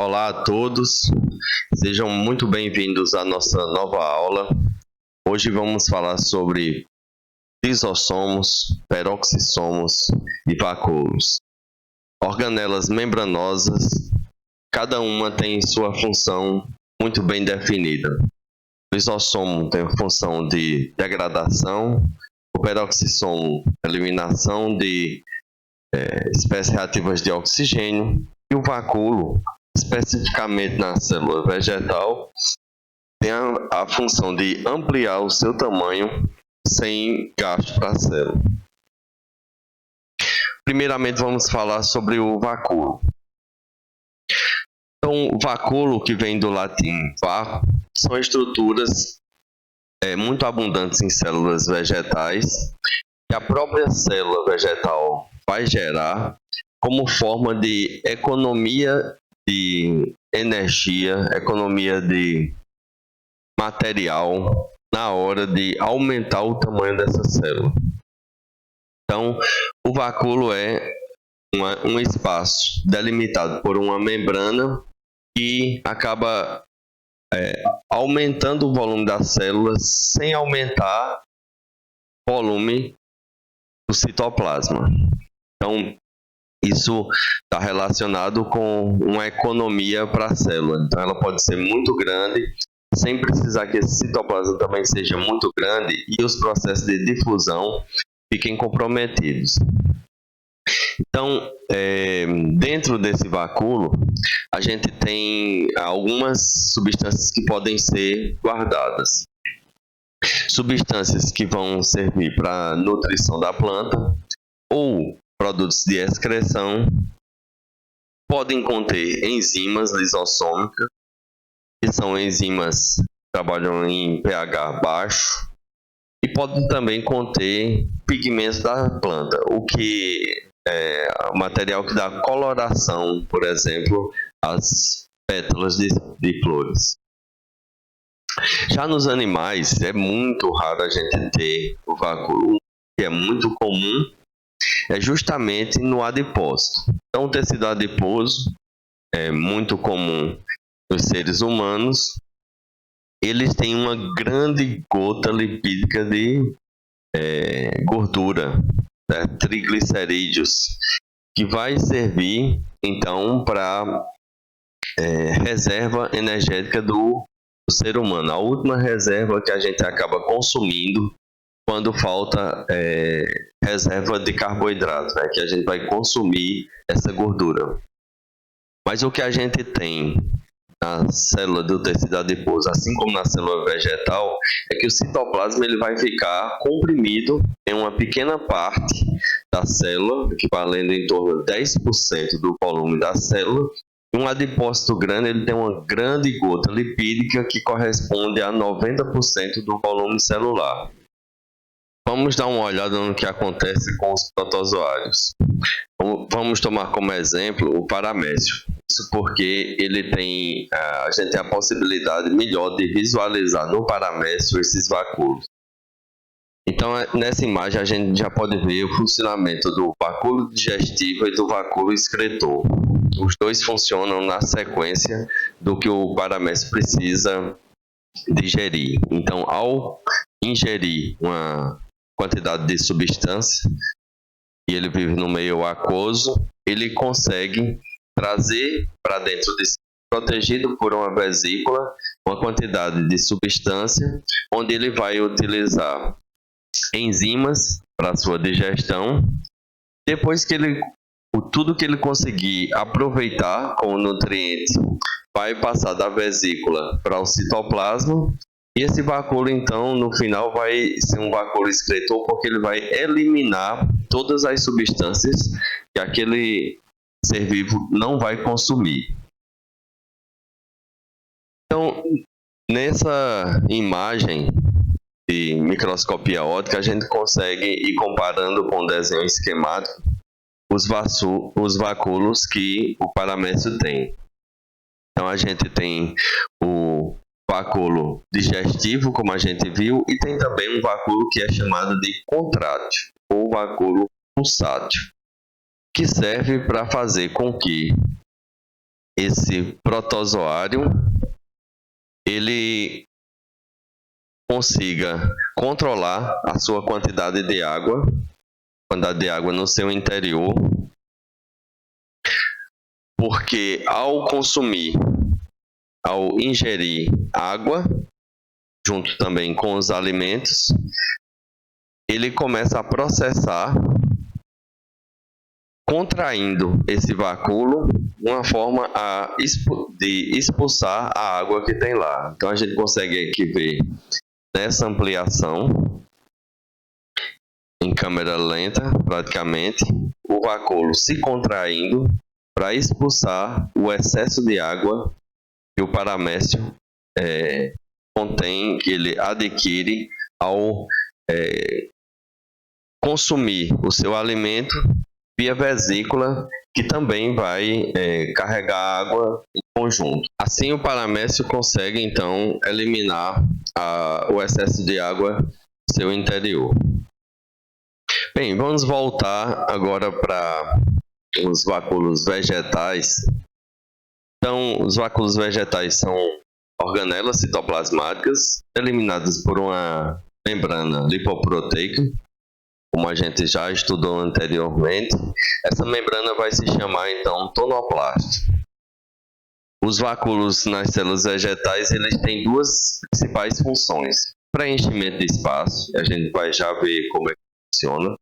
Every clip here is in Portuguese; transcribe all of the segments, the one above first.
Olá a todos, sejam muito bem-vindos à nossa nova aula. Hoje vamos falar sobre lisossomos, peroxissomos e vacúolos. Organelas membranosas, cada uma tem sua função muito bem definida. O lisossomo tem a função de degradação, o peroxissomo, eliminação de espécies reativas de oxigênio, e o vacúolo, especificamente na célula vegetal, tem a função de ampliar o seu tamanho sem gasto para a célula. Primeiramente, vamos falar sobre o vacúolo. Então, o vacúolo, que vem do latim vacuo, são estruturas muito abundantes em células vegetais, que a própria célula vegetal vai gerar como forma de economia de energia, economia de material na hora de aumentar o tamanho dessa célula. Então, o vacúolo é um espaço delimitado por uma membrana que acaba aumentando o volume das células sem aumentar o volume do citoplasma. Então, isso está relacionado com uma economia para a célula. Então, ela pode ser muito grande, sem precisar que esse citoplasma também seja muito grande e os processos de difusão fiquem comprometidos. Então, dentro desse vacúolo, a gente tem algumas substâncias que podem ser guardadas. Substâncias que vão servir para a nutrição da planta ou produtos de excreção, podem conter enzimas lisossômicas, que são enzimas que trabalham em pH baixo, e podem também conter pigmentos da planta, o que é o material que dá coloração, por exemplo, às pétalas de flores. Já nos animais, é muito raro a gente ter o vacúolo, que é muito comum, é justamente no adipócito. Então, o tecido adiposo é muito comum nos seres humanos. Eles têm uma grande gota lipídica de gordura, triglicerídeos, que vai servir, então, para reserva energética do ser humano. A última reserva que a gente acaba consumindo quando falta reserva de carboidrato, que a gente vai consumir essa gordura. Mas o que a gente tem na célula do tecido adiposo, assim como na célula vegetal, é que o citoplasma ele vai ficar comprimido em uma pequena parte da célula, equivalendo em torno de 10% do volume da célula. Um adipócito grande ele tem uma grande gota lipídica que corresponde a 90% do volume celular. Vamos dar uma olhada no que acontece com os protozoários. Vamos tomar como exemplo o paramécio. Isso porque a gente tem a possibilidade melhor de visualizar no paramécio esses vacúolos. Então, nessa imagem, a gente já pode ver o funcionamento do vacúolo digestivo e do vacúolo excretor. Os dois funcionam na sequência do que o paramécio precisa digerir. Então, ao ingerir uma quantidade de substância, e ele vive no meio aquoso, ele consegue trazer para dentro de si, protegido por uma vesícula, uma quantidade de substância, onde ele vai utilizar enzimas para sua digestão. Depois que tudo que ele conseguir aproveitar como nutriente, vai passar da vesícula para o citoplasma. E esse vacúolo, então, no final vai ser um vacúolo excretor, porque ele vai eliminar todas as substâncias que aquele ser vivo não vai consumir. Então, nessa imagem de microscopia óptica, a gente consegue ir comparando com o desenho esquemático os vacúolos que o paramécio tem. Então, a gente tem o vacúolo digestivo, como a gente viu, e tem também um vacúolo que é chamado de contrátil, ou vacúolo pulsátil, que serve para fazer com que esse protozoário ele consiga controlar a sua quantidade de água no seu interior, porque ao ingerir água, junto também com os alimentos, ele começa a processar, contraindo esse vacúolo, uma forma de expulsar a água que tem lá. Então a gente consegue aqui ver nessa ampliação, em câmera lenta, praticamente, o vacúolo se contraindo para expulsar o excesso de água que o paramécio contém, que ele adquire ao consumir o seu alimento via vesícula, que também vai carregar água em conjunto. Assim, o paramécio consegue, então, eliminar o excesso de água do seu interior. Bem, vamos voltar agora para os vacúolos vegetais. Então, os vacúolos vegetais são organelas citoplasmáticas eliminadas por uma membrana lipoproteica, como a gente já estudou anteriormente. Essa membrana vai se chamar, então, tonoplasto. Os vacúolos nas células vegetais, eles têm duas principais funções: preenchimento de espaço, a gente vai já ver como é que funciona,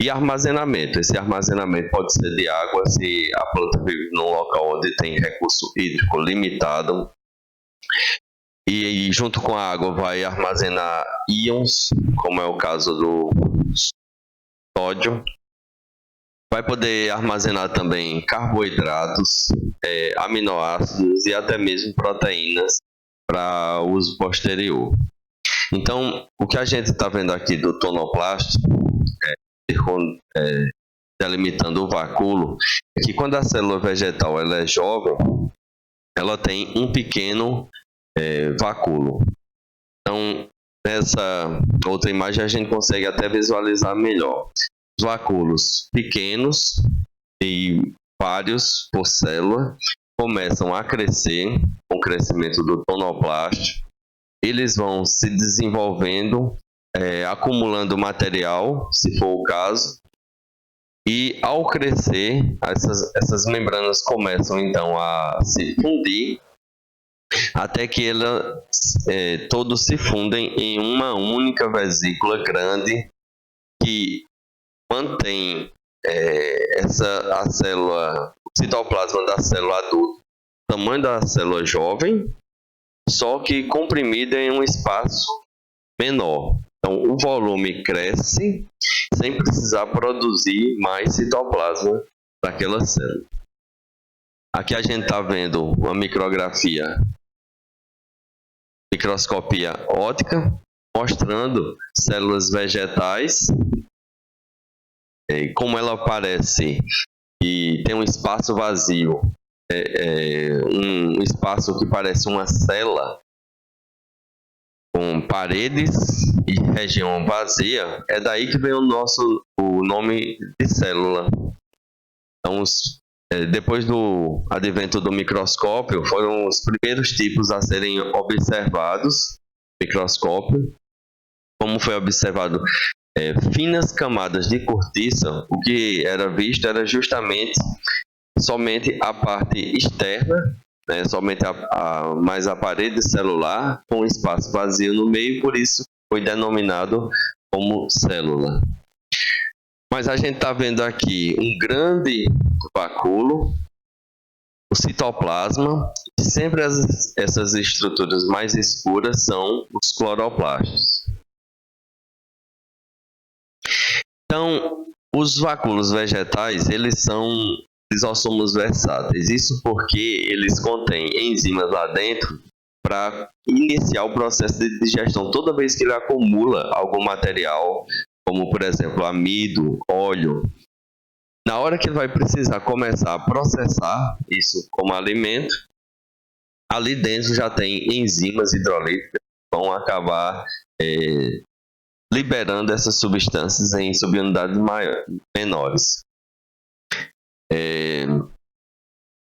e armazenamento. Esse armazenamento pode ser de água, se a planta vive num local onde tem recurso hídrico limitado, e junto com a água vai armazenar íons, como é o caso do sódio. Vai poder armazenar também carboidratos, aminoácidos e até mesmo proteínas para uso posterior. Então, o que a gente está vendo aqui do tonoplasto, delimitando o vacúolo, é que quando a célula vegetal ela é jovem, ela tem um pequeno vacúolo. Então, nessa outra imagem a gente consegue até visualizar melhor. Os vacúolos pequenos, e vários por célula, começam a crescer com o crescimento do tonoplasto. Eles vão se desenvolvendo, acumulando material, se for o caso, e ao crescer, essas membranas começam então a se fundir, até que todos se fundem em uma única vesícula grande que mantém a célula, o citoplasma da célula adulta, o tamanho da célula jovem, só que comprimida em um espaço menor. Então, o volume cresce sem precisar produzir mais citoplasma daquela célula. Aqui a gente está vendo uma microscopia óptica, mostrando células vegetais, como ela aparece e tem um espaço vazio, um espaço que parece uma cela com paredes e região vazia. É daí que vem o nome de célula. Então, depois do advento do microscópio, foram os primeiros tipos a serem observados no microscópio. Como foi observado finas camadas de cortiça, o que era visto era justamente somente a parte externa, somente mais a parede celular, com espaço vazio no meio, por isso foi denominado como célula. Mas a gente está vendo aqui um grande vacúolo, o citoplasma, e sempre essas estruturas mais escuras são os cloroplastos. Então, os vacúolos vegetais, eles são lisossomos versáteis. Isso porque eles contêm enzimas lá dentro para iniciar o processo de digestão. Toda vez que ele acumula algum material, como por exemplo amido, óleo, na hora que ele vai precisar começar a processar isso como alimento, ali dentro já tem enzimas hidrolíticas que vão acabar liberando essas substâncias em subunidades menores.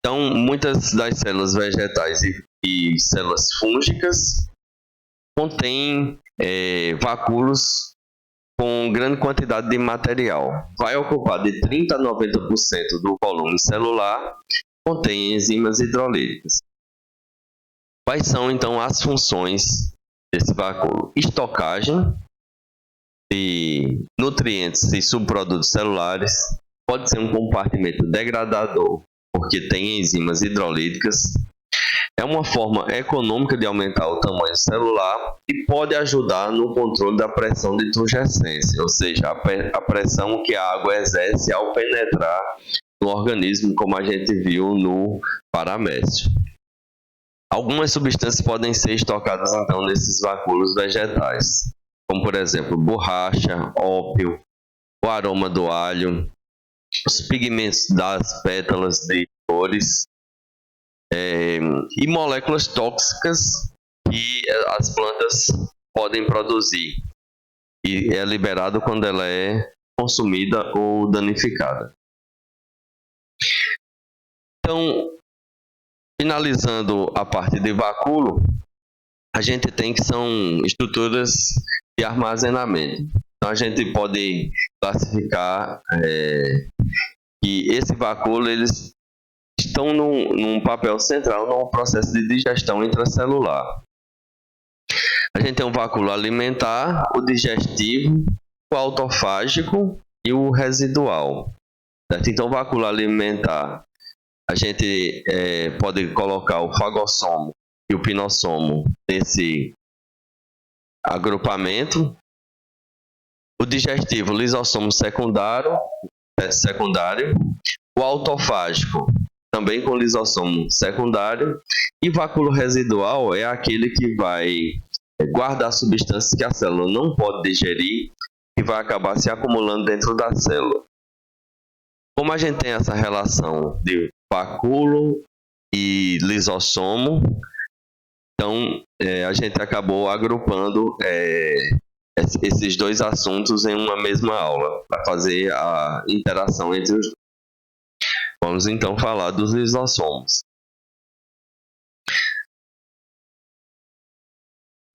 Então Então, muitas das células vegetais e células fúngicas contêm vacúolos com grande quantidade de material. Vai ocupar de 30% a 90% do volume celular, contém enzimas hidrolíticas. Quais são, então, as funções desse vacúolo? Estocagem de nutrientes e subprodutos celulares, pode ser um compartimento degradador, porque tem enzimas hidrolíticas. É uma forma econômica de aumentar o tamanho celular e pode ajudar no controle da pressão de turgescência, ou seja, a pressão que a água exerce ao penetrar no organismo, como a gente viu no paramécio. Algumas substâncias podem ser estocadas, então, nesses vacúolos vegetais, como, por exemplo, borracha, ópio, o aroma do alho, os pigmentos das pétalas de flores, e moléculas tóxicas que as plantas podem produzir, e é liberado quando ela é consumida ou danificada. Então, finalizando a parte de vacúolo, a gente tem que são estruturas de armazenamento. Então, a gente pode classificar que esse vacúolo, eles estão num papel central no processo de digestão intracelular. A gente tem o vacúolo alimentar, o digestivo, o autofágico e o residual. Certo? Então, o vacúolo alimentar, a gente pode colocar o fagossomo e o pinossomo nesse agrupamento. O digestivo, lisossomo secundário, o autofágico, também com lisossomo secundário, e vacúolo residual é aquele que vai guardar substâncias que a célula não pode digerir e vai acabar se acumulando dentro da célula. Como a gente tem essa relação de vacúolo e lisossomo, então a gente acabou agrupando esses dois assuntos em uma mesma aula, para fazer a interação entre os dois. Vamos então falar dos lisossomos.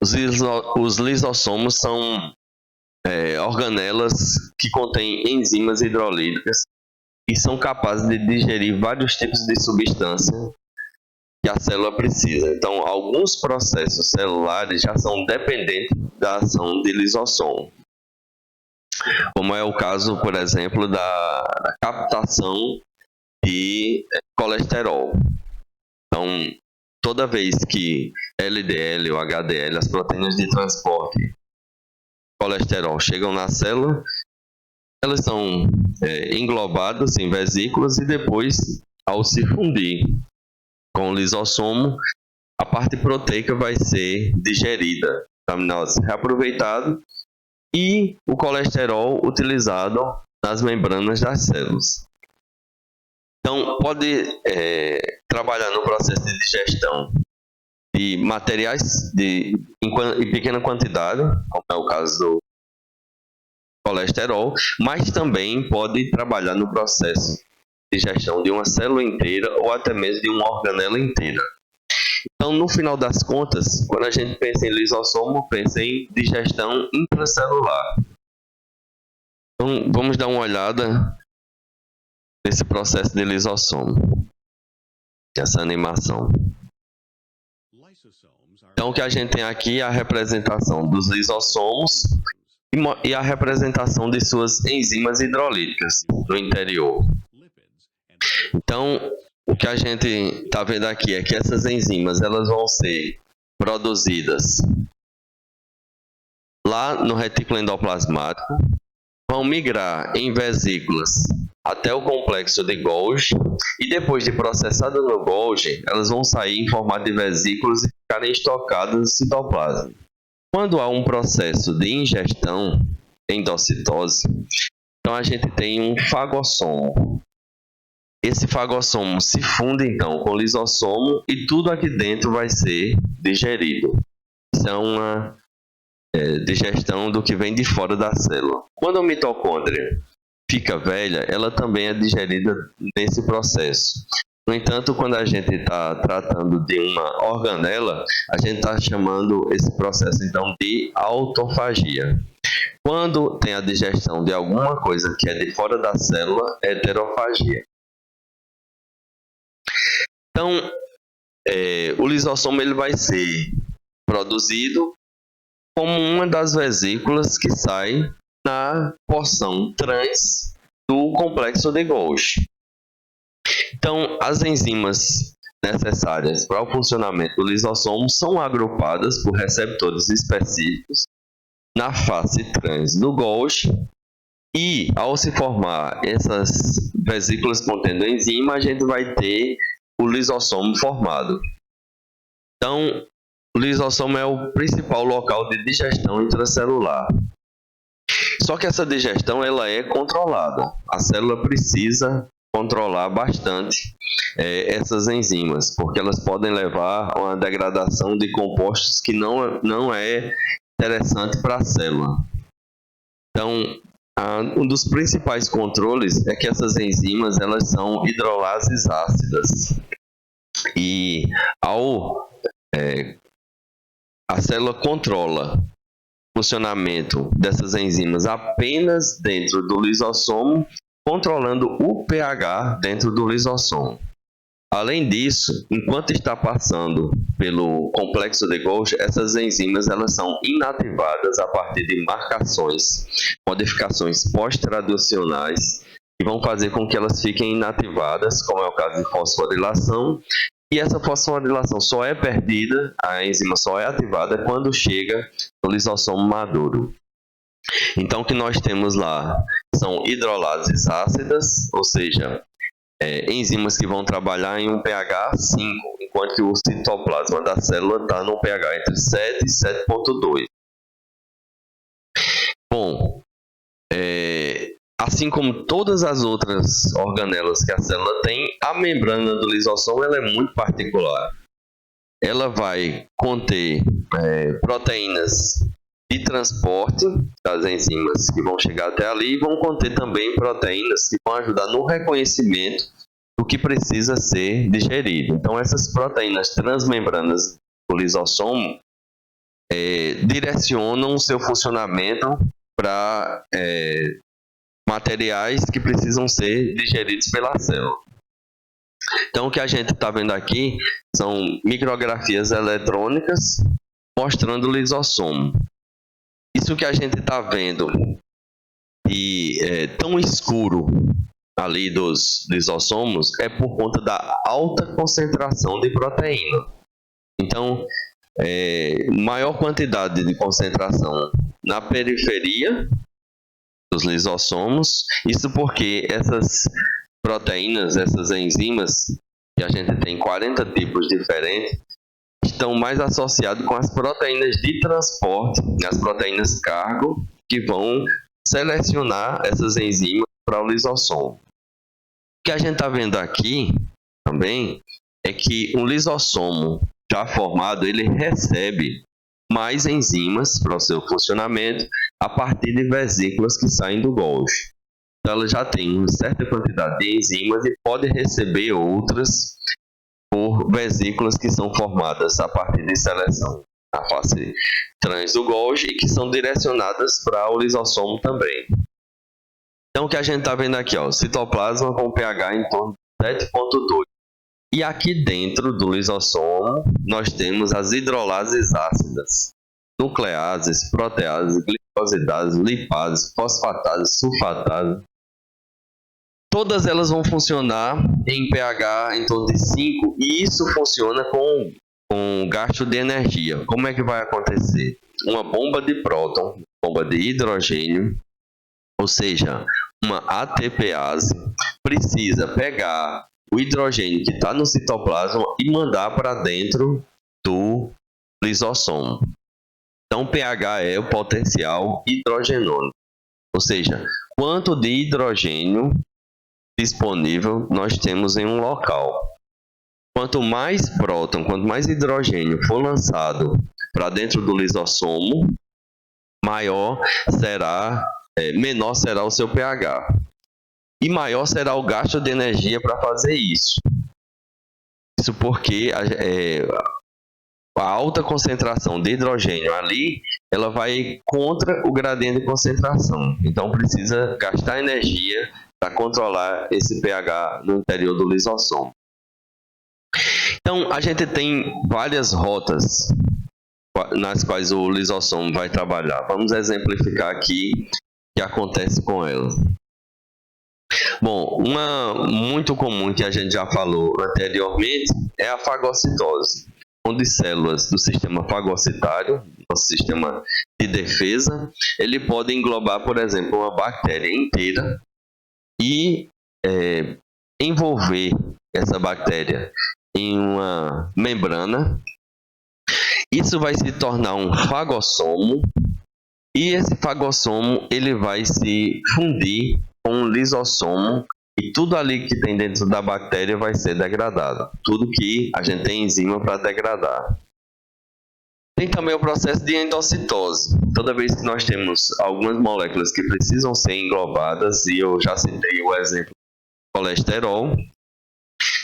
Os lisossomos são organelas que contêm enzimas hidrolíticas e são capazes de digerir vários tipos de substância que a célula precisa. Então, alguns processos celulares já são dependentes da ação de lisossomo, como é o caso, por exemplo, da captação de colesterol. Então, toda vez que LDL ou HDL, as proteínas de transporte colesterol, chegam na célula, elas são englobadas em vesículas e depois, ao se fundir com o lisossomo, a parte proteica vai ser digerida, o aminoácido reaproveitado e o colesterol utilizado nas membranas das células. Então, pode trabalhar no processo de digestão de materiais em pequena quantidade, como é o caso do colesterol, mas também pode trabalhar no processo de digestão de uma célula inteira ou até mesmo de uma organela inteira. Então, no final das contas, quando a gente pensa em lisossomo, pensa em digestão intracelular. Então, vamos dar uma olhada nesse processo de lisossomo, essa animação. Então, o que a gente tem aqui é a representação dos lisossomos e a representação de suas enzimas hidrolíticas no interior. Então, o que a gente está vendo aqui é que essas enzimas elas vão ser produzidas lá no retículo endoplasmático, vão migrar em vesículas até o complexo de Golgi e depois de processada no Golgi, elas vão sair em formato de vesículas e ficarem estocadas no citoplasma. Quando há um processo de ingestão, endocitose, então a gente tem um fagossomo. Esse fagossomo se funde então com o lisossomo e tudo aqui dentro vai ser digerido. Isso é uma digestão do que vem de fora da célula. Quando a mitocôndria fica velha, ela também é digerida nesse processo. No entanto, quando a gente está tratando de uma organela, a gente está chamando esse processo, então, de autofagia. Quando tem a digestão de alguma coisa que é de fora da célula, é heterofagia. Então, o lisossomo ele vai ser produzido como uma das vesículas que sai na porção trans do complexo de Golgi. Então, as enzimas necessárias para o funcionamento do lisossomo são agrupadas por receptores específicos na face trans do Golgi, e ao se formar essas vesículas contendo enzima, a gente vai ter o lisossomo formado. Então, o lisossomo é o principal local de digestão intracelular. Só que essa digestão ela é controlada. A célula precisa controlar bastante essas enzimas, porque elas podem levar a uma degradação de compostos que não é interessante para a célula. Então, um dos principais controles é que essas enzimas elas são hidrolases ácidas. E a célula controla o funcionamento dessas enzimas apenas dentro do lisossomo, controlando o pH dentro do lisossomo. Além disso, enquanto está passando pelo complexo de Golgi, essas enzimas elas são inativadas a partir de marcações, modificações pós-traducionais, que vão fazer com que elas fiquem inativadas, como é o caso de fosforilação, e essa fosforilação só é perdida, a enzima só é ativada quando chega no lisossomo maduro. Então, o que nós temos lá são hidrolases ácidas, ou seja, enzimas que vão trabalhar em um pH 5, enquanto que o citoplasma da célula está no pH entre 7 e 7,2. Bom, assim como todas as outras organelas que a célula tem, a membrana do lisossomo ela é muito particular. Ela vai conter proteínas de transporte das enzimas que vão chegar até ali e vão conter também proteínas que vão ajudar no reconhecimento do que precisa ser digerido. Então, essas proteínas transmembranas do lisossomo direcionam o seu funcionamento para materiais que precisam ser digeridos pela célula. Então, o que a gente está vendo aqui são micrografias eletrônicas mostrando o lisossomo. Isso que a gente está vendo e tão escuro ali dos lisossomos é por conta da alta concentração de proteína. Então, maior quantidade de concentração na periferia dos lisossomos, isso porque essas proteínas, essas enzimas, que a gente tem 40 tipos diferentes, estão mais associados com as proteínas de transporte, as proteínas cargo, que vão selecionar essas enzimas para o lisossomo. O que a gente está vendo aqui também é que um lisossomo já formado, ele recebe mais enzimas para o seu funcionamento a partir de vesículas que saem do Golgi. Então, ela já tem uma certa quantidade de enzimas e pode receber outras por vesículas que são formadas a partir de seleção na face trans do Golgi e que são direcionadas para o lisossomo também. Então, o que a gente está vendo aqui, citoplasma com pH em torno de 7,2. E aqui dentro do lisossomo, nós temos as hidrolases ácidas, nucleases, proteases, glicosidases, lipases, fosfatases, sulfatases. Todas elas vão funcionar em pH em torno de 5 e isso funciona com gasto de energia. Como é que vai acontecer? Uma bomba de próton, bomba de hidrogênio, ou seja, uma ATPase, precisa pegar o hidrogênio que está no citoplasma e mandar para dentro do lisossomo. Então, pH é o potencial hidrogenônico, ou seja, quanto de hidrogênio disponível nós temos em um local. Quanto mais próton, quanto mais hidrogênio for lançado para dentro do lisossomo, menor será o seu pH. E maior será o gasto de energia para fazer isso. Isso porque a alta concentração de hidrogênio ali, ela vai contra o gradiente de concentração. Então, precisa gastar energia para controlar esse pH no interior do lisossomo. Então, a gente tem várias rotas nas quais o lisossomo vai trabalhar. Vamos exemplificar aqui o que acontece com ela. Bom, uma muito comum que a gente já falou anteriormente é a fagocitose, onde células do sistema fagocitário, nosso sistema de defesa, ele pode englobar, por exemplo, uma bactéria inteira e envolver essa bactéria em uma membrana. Isso vai se tornar um fagossomo e esse fagossomo ele vai se fundir com um lisossomo e tudo ali que tem dentro da bactéria vai ser degradado. Tudo que a gente tem enzima para degradar. Tem também o processo de endocitose. Toda vez que nós temos algumas moléculas que precisam ser englobadas, e eu já citei o exemplo do colesterol,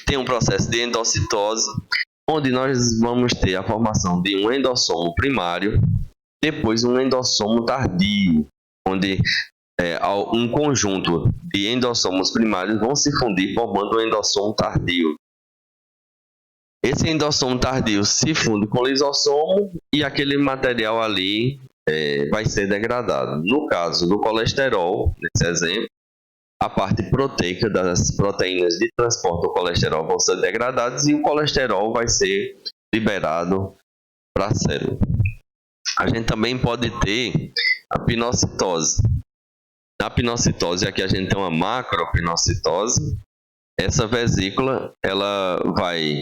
tem um processo de endocitose, onde nós vamos ter a formação de um endossomo primário, depois um endossomo tardio, onde um conjunto de endossomos primários vão se fundir formando um endossomo tardio. Esse endossomo tardio se funde com o lisossomo e aquele material ali vai ser degradado. No caso do colesterol, nesse exemplo, a parte proteica das proteínas de transporte do colesterol vão ser degradadas e o colesterol vai ser liberado para a célula. A gente também pode ter a pinocitose. Na pinocitose, aqui a gente tem uma macropinocitose. Essa vesícula ela vai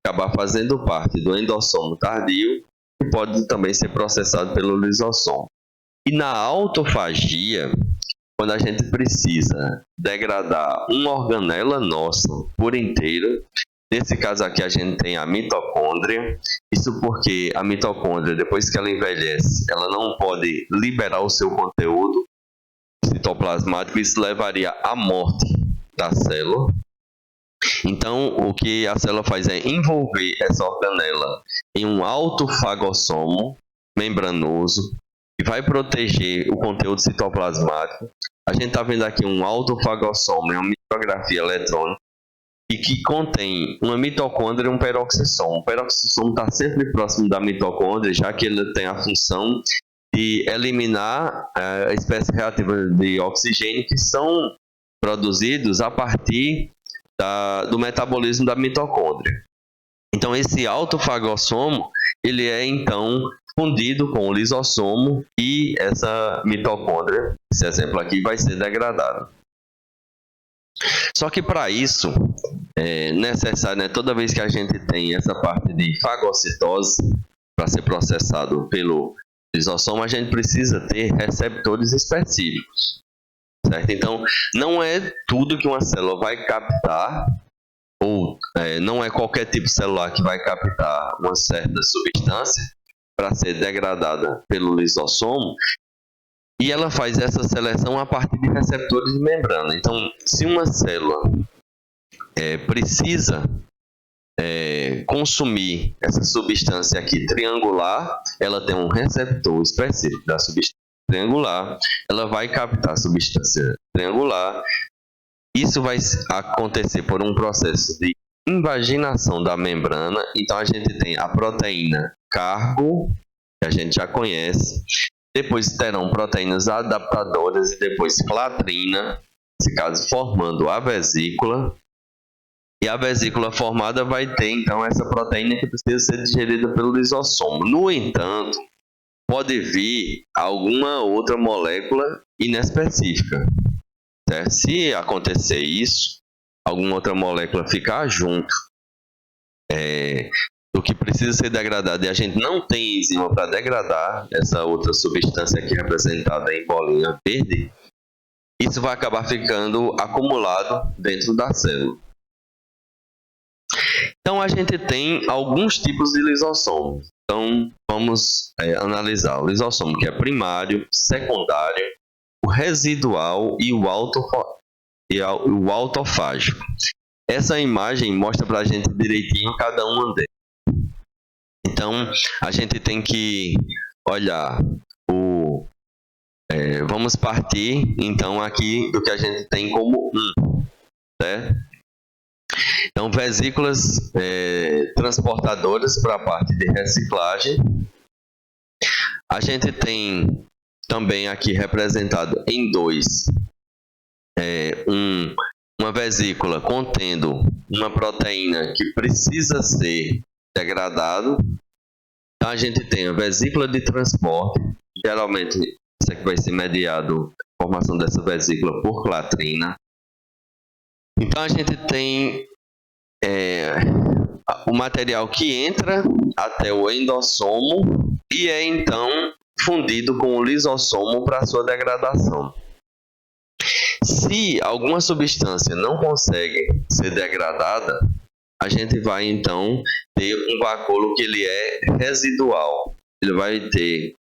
acabar fazendo parte do endossomo tardio e pode também ser processado pelo lisossomo. E na autofagia, quando a gente precisa degradar uma organela nossa por inteiro, nesse caso aqui a gente tem a mitocôndria, isso porque a mitocôndria, depois que ela envelhece, ela não pode liberar o seu conteúdo citoplasmático, isso levaria à morte da célula. Então, o que a célula faz é envolver essa organela em um autofagossomo membranoso, que vai proteger o conteúdo citoplasmático. A gente está vendo aqui um autofagossomo, é uma micrografia eletrônica, e que contém uma mitocôndria e um peroxissomo. O peroxissomo está sempre próximo da mitocôndria, já que ele tem a função de eliminar a espécie reativa de oxigênio que são produzidos a partir do metabolismo da mitocôndria. Então, esse autofagossomo, ele é então fundido com o lisossomo e essa mitocôndria, esse exemplo aqui, vai ser degradado. Só que para isso, é necessário, toda vez que a gente tem essa parte de fagocitose, para ser processado pelo lisossomo, a gente precisa ter receptores específicos. Certo? Então, não é tudo que uma célula vai captar, ou não é qualquer tipo celular que vai captar uma certa substância para ser degradada pelo lisossomo, e ela faz essa seleção a partir de receptores de membrana. Então, se uma célula precisa consumir essa substância aqui triangular, ela tem um receptor específico da substância triangular, ela vai captar a substância triangular. Isso vai acontecer por um processo de invaginação da membrana. Então a gente tem a proteína carbo, que a gente já conhece, depois terão proteínas adaptadoras e depois clatrina, nesse caso formando a vesícula. E a vesícula formada vai ter então essa proteína que precisa ser digerida pelo lisossomo. No entanto, pode vir alguma outra molécula inespecífica. Certo? Se acontecer isso, alguma outra molécula ficar junto do que precisa ser degradado e a gente não tem enzima para degradar essa outra substância aqui representada em bolinha verde, isso vai acabar ficando acumulado dentro da célula. Então, a gente tem alguns tipos de lisossomo. Então, vamos analisar o lisossomo, que é primário, secundário, o residual e o autofágico. essa imagem mostra para a gente direitinho cada um deles. Então, a gente tem que olhar vamos partir, então, aqui do que a gente tem como certo? Então, vesículas transportadoras para a parte de reciclagem. A gente tem também aqui representado em 2 uma vesícula contendo uma proteína que precisa ser degradado. Então, a gente tem a vesícula de transporte, geralmente isso aqui vai ser mediado, a formação dessa vesícula, por clatrina. Então, a gente tem o material que entra até o endossomo e é então fundido com o lisossomo para sua degradação. Se alguma substância não consegue ser degradada, a gente vai então ter um vacúolo que ele é residual. Ele vai ter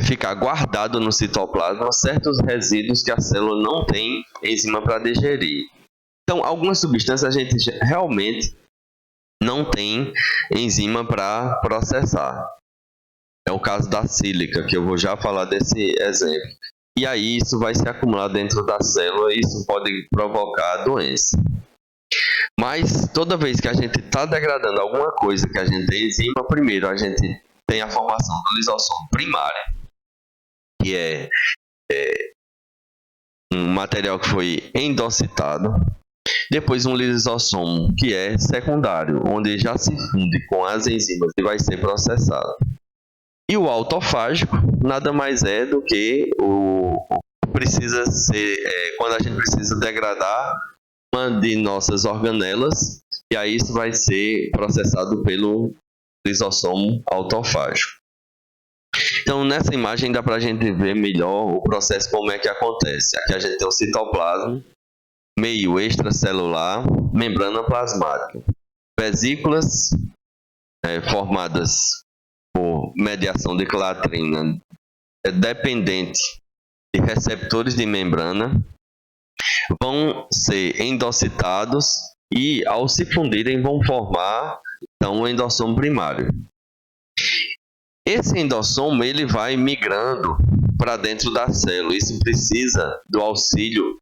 ficar guardado no citoplasma certos resíduos que a célula não tem enzima para digerir. Então, algumas substâncias a gente realmente não tem enzima para processar. É o caso da sílica, que eu vou já falar desse exemplo. E aí isso vai se acumular dentro da célula e isso pode provocar doença. Mas toda vez que a gente está degradando alguma coisa que a gente tem enzima, primeiro a gente tem a formação do lisossomo primário, que é um material que foi endocitado. Depois um lisossomo que é secundário, onde já se funde com as enzimas e vai ser processado. E o autofágico nada mais é do que precisa ser quando a gente precisa degradar uma de nossas organelas, e aí isso vai ser processado pelo lisossomo autofágico. Então, nessa imagem dá para a gente ver melhor o processo, como é que acontece. Aqui a gente tem o citoplasma, meio extracelular, membrana plasmática, vesículas formadas por mediação de clatrina dependente de receptores de membrana, vão ser endocitados e, ao se fundirem, vão formar então o endossomo primário. Esse endossomo ele vai migrando para dentro da célula. Isso precisa do auxílio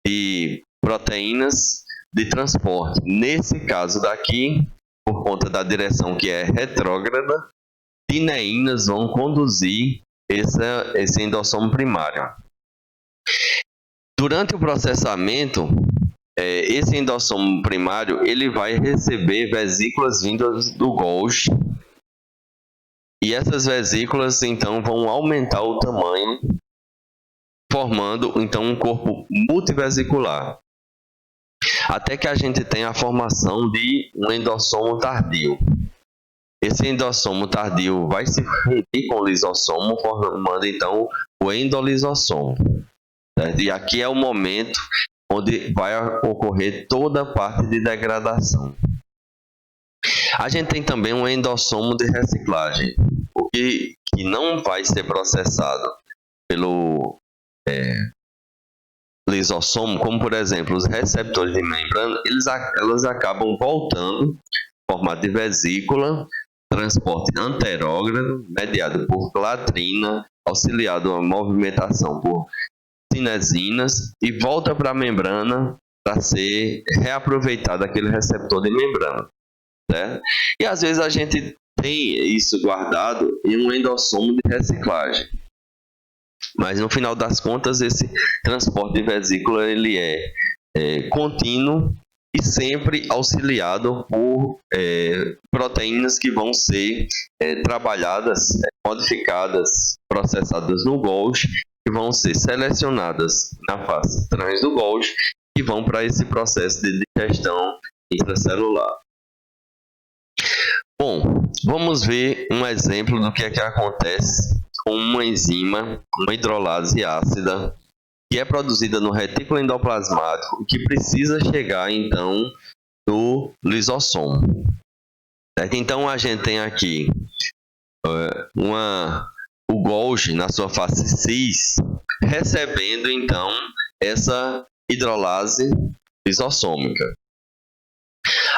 de proteínas de transporte. Nesse caso daqui, por conta da direção que é retrógrada, tineínas vão conduzir esse endossomo primário. Durante o processamento, esse endossomo primário ele vai receber vesículas vindas do Golgi, e essas vesículas então vão aumentar o tamanho, formando então um corpo multivesicular, até que a gente tenha a formação de um endossomo tardio. Esse endossomo tardio vai se fundir com o lisossomo, formando então o endolisossomo. Certo? E aqui é o momento onde vai ocorrer toda a parte de degradação. A gente tem também um endossomo de reciclagem, o que não vai ser processado pelo lisossomo, como por exemplo os receptores de membrana, elas acabam voltando em formato de vesícula, transporte anterógrado, mediado por clatrina, auxiliado a movimentação por cinesinas, e volta para a membrana para ser reaproveitado aquele receptor de membrana. Certo? E às vezes a gente tem isso guardado em um endossomo de reciclagem. Mas no final das contas, esse transporte de vesícula ele é contínuo e sempre auxiliado por proteínas que vão ser trabalhadas, modificadas, processadas no Golgi, que vão ser selecionadas na face trans do Golgi e vão para esse processo de digestão intracelular. Bom, vamos ver um exemplo do que é que acontece com uma enzima, uma hidrolase ácida, que é produzida no retículo endoplasmático e que precisa chegar, então, no lisossomo. Certo? Então, a gente tem aqui o Golgi, na sua face cis, recebendo, então, essa hidrolase lisossômica.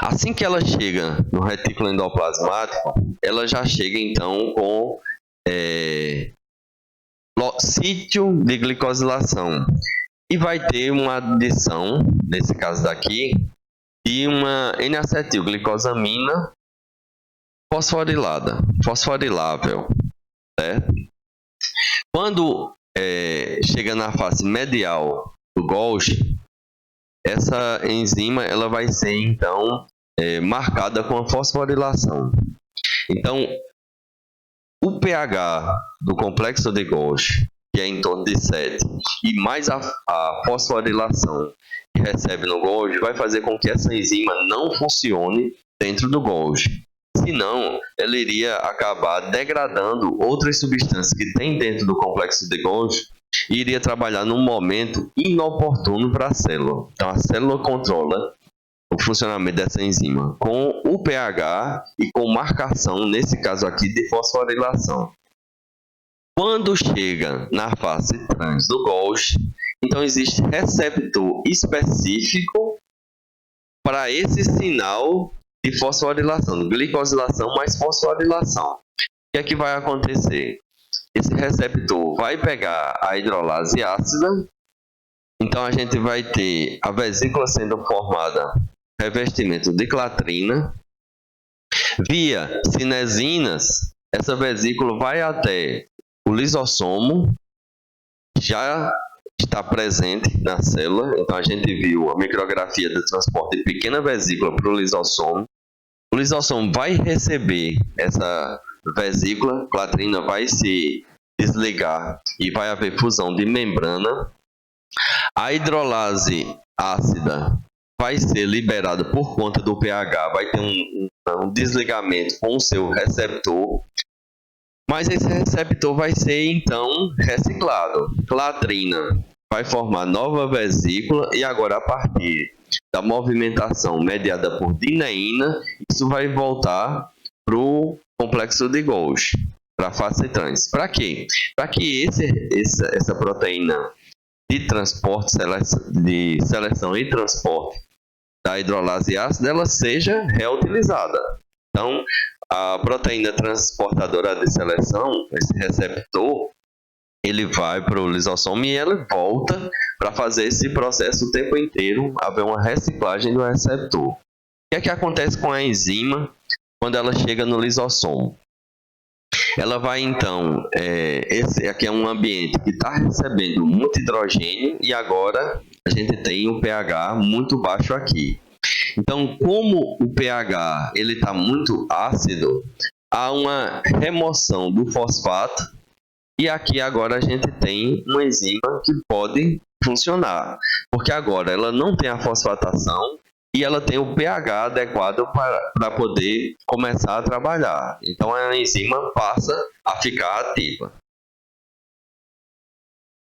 Assim que ela chega no retículo endoplasmático, ela já chega então com sítio de glicosilação e vai ter uma adição, nesse caso daqui, de uma N-acetilglicosamina fosforilável, certo? Quando chega na face medial do Golgi, essa enzima ela vai ser então marcada com a fosforilação. Então, o pH do complexo de Golgi, que é em torno de 7, e mais a fosforilação que recebe no Golgi, vai fazer com que essa enzima não funcione dentro do Golgi. Senão, ela iria acabar degradando outras substâncias que tem dentro do complexo de Golgi e iria trabalhar num momento inoportuno para a célula. Então, a célula controla o funcionamento dessa enzima com o pH e com marcação, nesse caso aqui, de fosforilação. Quando chega na fase trans do Golgi, então existe receptor específico para esse sinal de fosforilação, de glicosilação mais fosforilação. O que é que vai acontecer? Esse receptor vai pegar a hidrolase ácida, então a gente vai ter a vesícula sendo formada revestimento de clatrina. Via cinesinas, essa vesícula vai até o lisossomo, já está presente na célula. Então a gente viu a micrografia do transporte de pequena vesícula para o lisossomo. O lisossomo vai receber essa vesícula, a clatrina vai se desligar e vai haver fusão de membrana. A hidrolase ácida vai ser liberada por conta do pH, vai ter um desligamento com o seu receptor, mas esse receptor vai ser então reciclado. Clatrina vai formar nova vesícula e agora, a partir da movimentação mediada por dineína, isso vai voltar para o complexo de Golgi, para a fase trans. Para quê? Para que essa proteína de transporte, de seleção e transporte da hidrolase ácida, ela seja reutilizada. Então, a proteína transportadora de seleção, esse receptor, ele vai para o lisossomo e ela volta para fazer esse processo o tempo inteiro, haver uma reciclagem do receptor. O que é que acontece com a enzima quando ela chega no lisossomo? Ela vai então, esse aqui é um ambiente que está recebendo muito hidrogênio e agora a gente tem um pH muito baixo aqui. Então, como o pH está muito ácido, há uma remoção do fosfato e aqui agora a gente tem uma enzima que pode funcionar, porque agora ela não tem a fosfatação e ela tem o pH adequado para poder começar a trabalhar. Então a enzima passa a ficar ativa.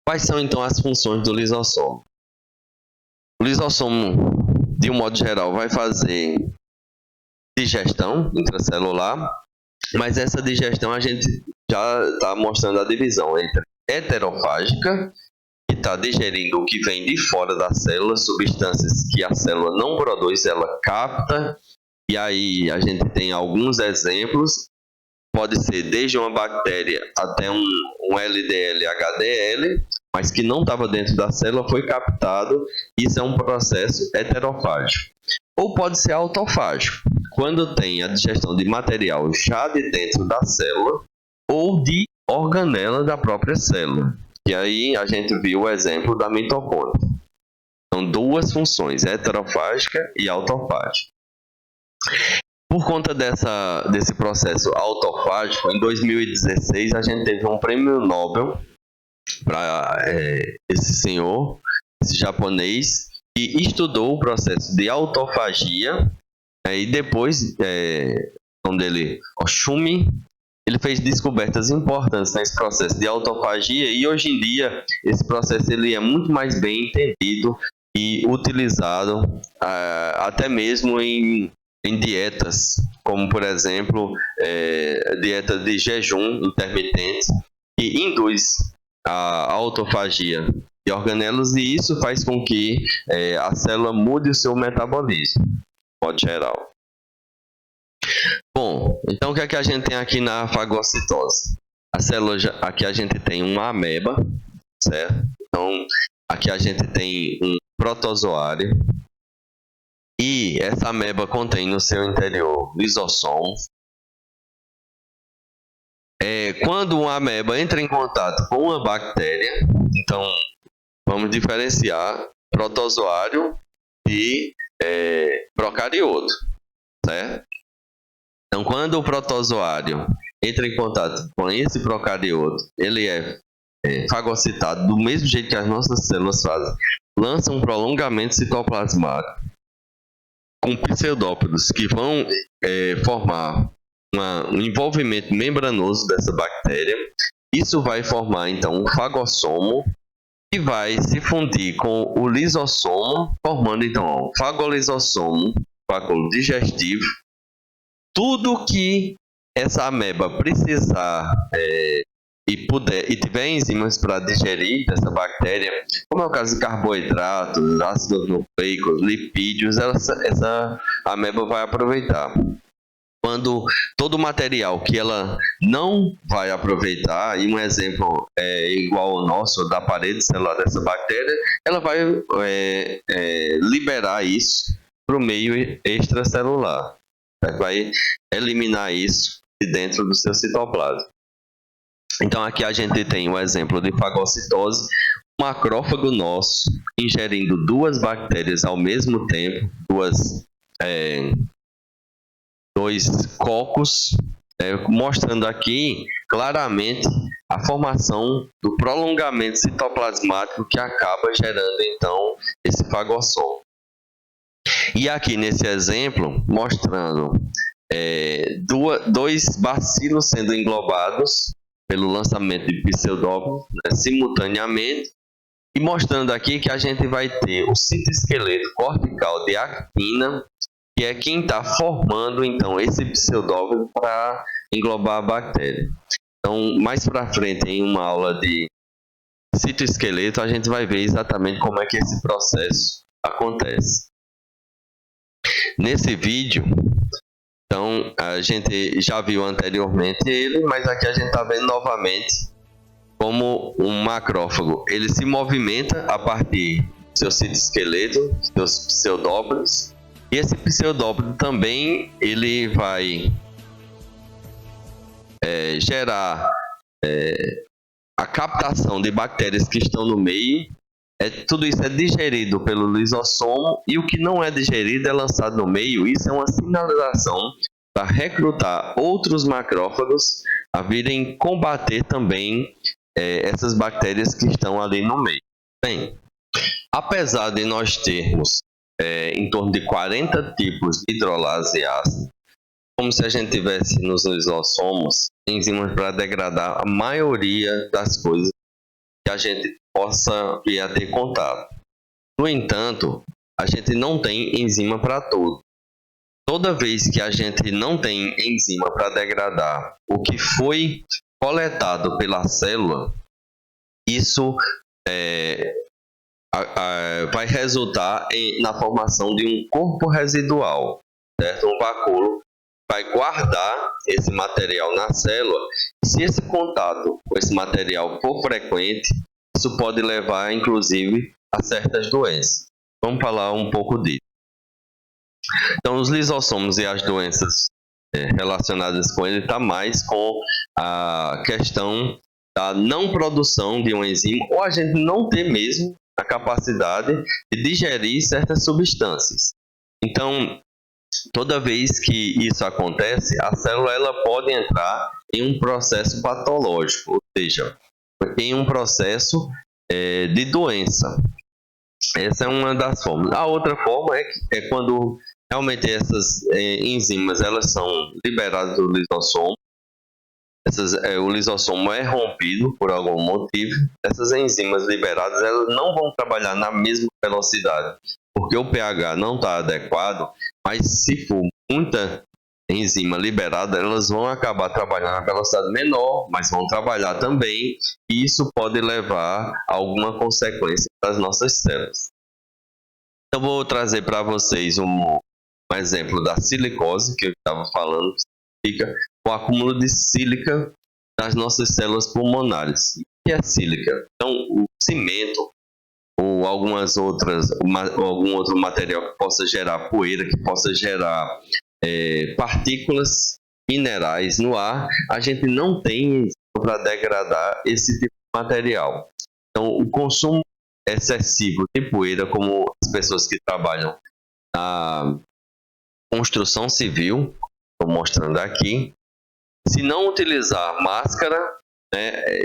Quais são então as funções do lisossomo? O lisossomo, de um modo geral, vai fazer digestão intracelular, mas essa digestão a gente já está mostrando a divisão entre heterofágica, que está digerindo o que vem de fora da célula, substâncias que a célula não produz, ela capta, e aí a gente tem alguns exemplos, pode ser desde uma bactéria até um LDL, HDL, mas que não estava dentro da célula, foi captado, isso é um processo heterofágico. Ou pode ser autofágico, quando tem a digestão de material já de dentro da célula, ou de organela da própria célula. E aí a gente viu o exemplo da mitocôndria. São duas funções, heterofágica e autofágica. Por conta desse processo autofágico, em 2016 a gente teve um prêmio Nobel para esse senhor, esse japonês, que estudou o processo de autofagia, e depois, o nome dele, Oshumi, ele fez descobertas importantes nesse processo de autofagia e hoje em dia esse processo ele é muito mais bem entendido e utilizado até mesmo em dietas, como por exemplo dieta de jejum intermitente, que induz a autofagia de organelas, e isso faz com que a célula mude o seu metabolismo, de modo geral. Bom, então o que é que a gente tem aqui na fagocitose? A célula, aqui a gente tem uma ameba, certo? Então, aqui a gente tem um protozoário, e essa ameba contém no seu interior lisossomos. Quando uma ameba entra em contato com uma bactéria, então vamos diferenciar protozoário de procarioto, certo? Então, quando o protozoário entra em contato com esse procarioto, ele é fagocitado do mesmo jeito que as nossas células fazem. Lança um prolongamento citoplasmático com pseudópodos que vão formar um envolvimento membranoso dessa bactéria. Isso vai formar, então, um fagossomo, que vai se fundir com o lisossomo, formando, então, um fagolisossomo, fáculo digestivo. Tudo que essa ameba precisar e tiver enzimas para digerir dessa bactéria, como é o caso de carboidratos, ácidos nucleicos, lipídios, essa ameba vai aproveitar. Quando todo o material que ela não vai aproveitar, e um exemplo igual ao nosso, da parede celular dessa bactéria, ela vai liberar isso para o meio extracelular. Vai eliminar isso de dentro do seu citoplasma. Então aqui a gente tem um exemplo de fagocitose, um macrófago nosso ingerindo duas bactérias ao mesmo tempo, dois cocos, mostrando aqui claramente a formação do prolongamento citoplasmático que acaba gerando então esse fagossomo. E aqui nesse exemplo, mostrando dois bacilos sendo englobados pelo lançamento de pseudópodos simultaneamente, e mostrando aqui que a gente vai ter o citoesqueleto cortical de actina, que é quem está formando então esse pseudópodo para englobar a bactéria. Então, mais para frente, em uma aula de citoesqueleto, a gente vai ver exatamente como é que esse processo acontece. Nesse vídeo, então, a gente já viu anteriormente ele, mas aqui a gente está vendo novamente como um macrófago. Ele se movimenta a partir do seu citoesqueleto, seus pseudópodos, e esse pseudópodo também ele vai gerar a captação de bactérias que estão no meio. Tudo isso é digerido pelo lisossomo, e o que não é digerido é lançado no meio. Isso é uma sinalização para recrutar outros macrófagos a virem combater também essas bactérias que estão ali no meio. Bem, apesar de nós termos em torno de 40 tipos de hidrolase ácida, como se a gente tivesse nos lisossomos enzimas para degradar a maioria das coisas que a gente possa vir a ter contato. No entanto, a gente não tem enzima para tudo. Toda vez que a gente não tem enzima para degradar o que foi coletado pela célula, isso vai resultar na formação de um corpo residual, certo? Um vacúolo vai guardar esse material na célula. Se esse contato com esse material for frequente, isso pode levar, inclusive, a certas doenças. Vamos falar um pouco disso. Então, os lisossomos e as doenças relacionadas com ele está mais com a questão da não produção de uma enzima, ou a gente não ter mesmo a capacidade de digerir certas substâncias. Então, toda vez que isso acontece, a célula ela pode entrar em um processo patológico, ou seja, em um processo de doença. Essa é uma das formas. A outra forma é quando realmente essas enzimas elas são liberadas do lisossomo. O lisossomo é rompido por algum motivo. Essas enzimas liberadas elas não vão trabalhar na mesma velocidade, porque o pH não está adequado. Mas se for muita enzima liberada, elas vão acabar trabalhando a velocidade menor, mas vão trabalhar também, e isso pode levar a alguma consequência para as nossas células. Então, vou trazer para vocês um exemplo da silicose, que eu estava falando, que significa o acúmulo de sílica nas nossas células pulmonares. O que é sílica? Então, o cimento ou algum outro material que possa gerar poeira, que possa gerar partículas minerais no ar, a gente não tem para degradar esse tipo de material. Então, o consumo excessivo de poeira, como as pessoas que trabalham na construção civil, estou mostrando aqui, se não utilizar máscara,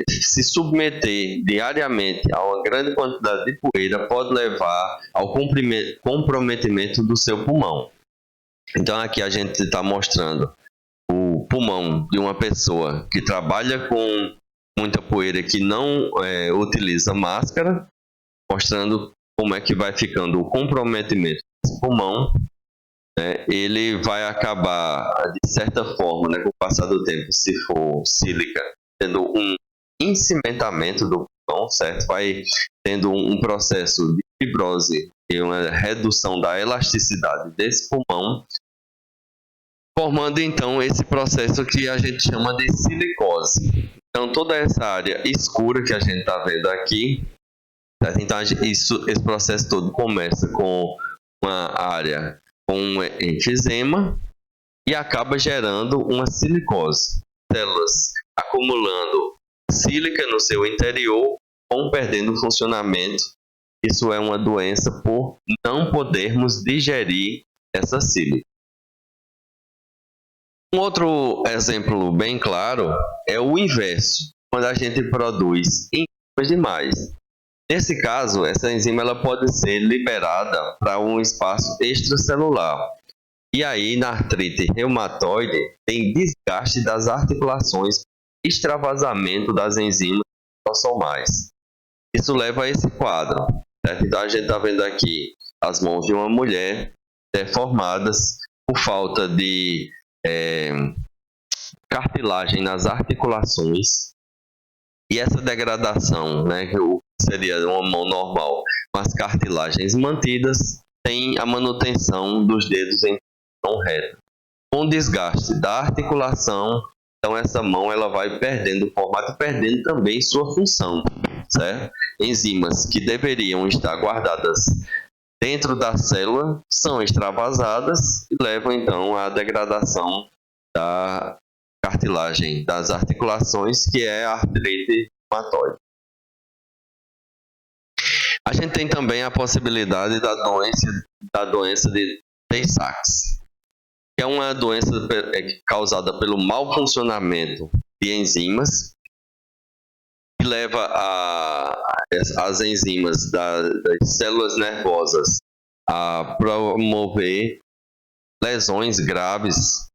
se submeter diariamente a uma grande quantidade de poeira, pode levar ao comprometimento do seu pulmão. Então, aqui a gente está mostrando o pulmão de uma pessoa que trabalha com muita poeira, que não utiliza máscara, mostrando como é que vai ficando o comprometimento desse pulmão. Ele vai acabar, de certa forma, com o passar do tempo, se for sílica, tendo um encimentamento do pulmão, certo? Vai tendo um processo de fibrose e uma redução da elasticidade desse pulmão, formando então esse processo que a gente chama de silicose. Então, toda essa área escura que a gente está vendo aqui, certo? Então, esse processo todo começa com uma área com um enfisema e acaba gerando uma silicose. Células acumulando sílica no seu interior, ou perdendo o funcionamento. Isso é uma doença por não podermos digerir essa sílica. Um outro exemplo bem claro é o inverso, quando a gente produz enzimas demais. Nesse caso, essa enzima ela pode ser liberada para um espaço extracelular. E aí, na artrite reumatoide, tem desgaste das articulações, extravasamento das enzimas lisossomais. Isso leva a esse quadro, certo? Então, a gente está vendo aqui as mãos de uma mulher deformadas por falta de cartilagem nas articulações. E essa degradação, que seria uma mão normal, com as cartilagens mantidas, tem a manutenção dos dedos em posição reta. Com o desgaste da articulação, então essa mão ela vai perdendo formato, perdendo também sua função, certo? Enzimas que deveriam estar guardadas dentro da célula são extravasadas e levam então à degradação da cartilagem das articulações, que é a artrite reumatoide. A gente tem também a possibilidade da doença de Tay-Sachs, que é uma doença causada pelo mau funcionamento de enzimas, que leva as enzimas das células nervosas a promover lesões graves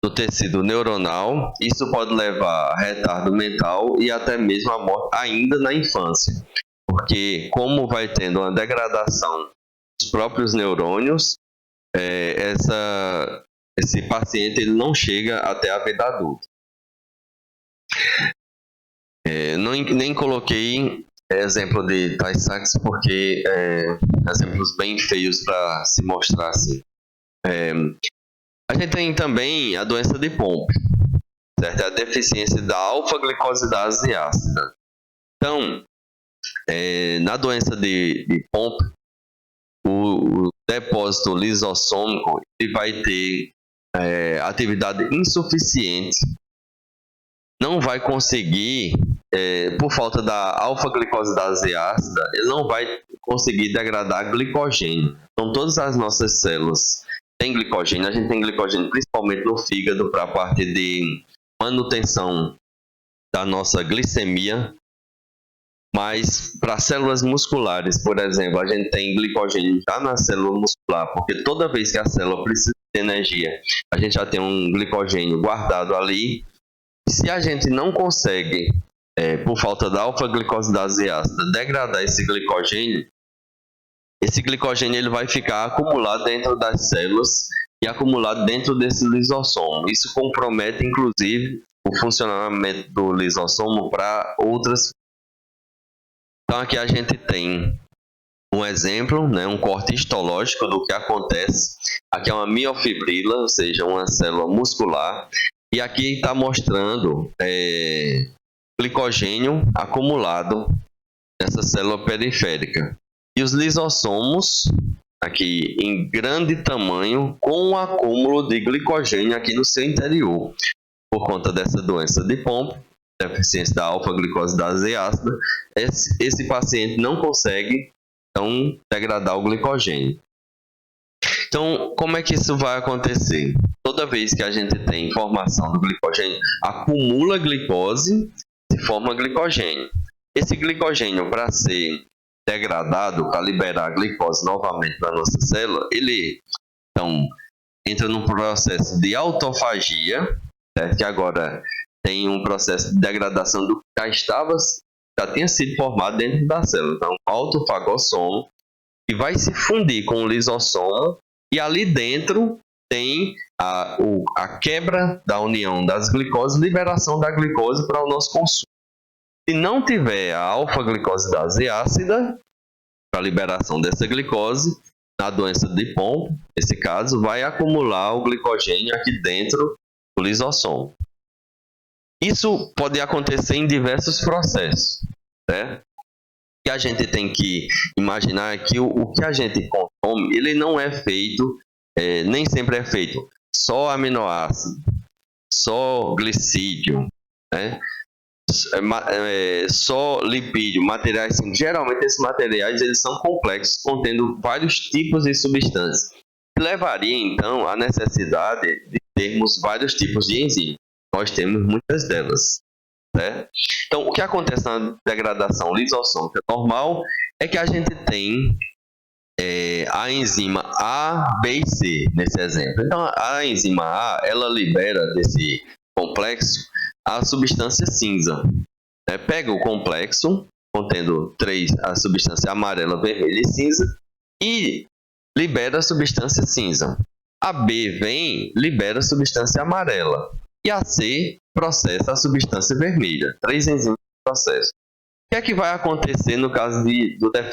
do tecido neuronal. Isso pode levar a retardo mental e até mesmo a morte ainda na infância. Porque como vai tendo uma degradação dos próprios neurônios, esse paciente ele não chega até a vida adulta. Nem coloquei exemplo de Tay-Sachs porque exemplos bem feios para se mostrar assim. A gente tem também a doença de Pompe, certo? A deficiência da alfa-glicosidase ácida. Então, na doença de Pompe, o depósito lisossômico ele vai ter atividade insuficiente, não vai conseguir, por falta da alfa-glicosidase ácida, ele não vai conseguir degradar glicogênio. Então, todas as nossas células têm glicogênio, a gente tem glicogênio principalmente no fígado para a parte de manutenção da nossa glicemia. Mas para células musculares, por exemplo, a gente tem glicogênio já na célula muscular, porque toda vez que a célula precisa de energia, a gente já tem um glicogênio guardado ali. Se a gente não consegue, por falta da alfa-glicosidase ácida, degradar esse glicogênio ele vai ficar acumulado dentro das células e acumulado dentro desse lisossomo. Isso compromete, inclusive, o funcionamento do lisossomo para outras. Então, aqui a gente tem um exemplo, né, um corte histológico do que acontece. Aqui é uma miofibrila, ou seja, uma célula muscular. E aqui está mostrando glicogênio acumulado nessa célula periférica. E os lisossomos, aqui em grande tamanho, com um acúmulo de glicogênio aqui no seu interior. Por conta dessa doença de Pompe, deficiência da alfa-glicosidase ácida, esse paciente não consegue, então, degradar o glicogênio. Então, como é que isso vai acontecer? Toda vez que a gente tem formação do glicogênio, acumula glicose e forma glicogênio. Esse glicogênio, para ser degradado, para liberar a glicose novamente na nossa célula, ele, então, entra num processo de autofagia, certo? Que agora tem um processo de degradação do que já tinha sido formado dentro da célula. Então, autofagossomo, que vai se fundir com o lisossomo, e ali dentro tem a quebra da união das glicoses, liberação da glicose para o nosso consumo. Se não tiver a alfa-glicosidase ácida, para a liberação dessa glicose, na doença de Pompe, nesse caso, vai acumular o glicogênio aqui dentro do lisossomo. Isso pode acontecer em diversos processos, né? O que a gente tem que imaginar é que o que a gente consome, ele não é feito, nem sempre é feito só aminoácido, só glicídio, né? Só lipídio, materiais assim. Geralmente esses materiais eles são complexos, contendo vários tipos de substâncias. Levaria então à necessidade de termos vários tipos de enzimas. Nós temos muitas delas, né? Então, o que acontece na degradação lisossômica normal é que a gente tem a enzima A, B e C, nesse exemplo. Então, a enzima A, ela libera desse complexo a substância cinza. Pega o complexo, contendo a substância amarela, vermelha e cinza, e libera a substância cinza. A B vem, libera a substância amarela. E a C processa a substância vermelha. 3 enzimas de processo. O que é que vai acontecer no caso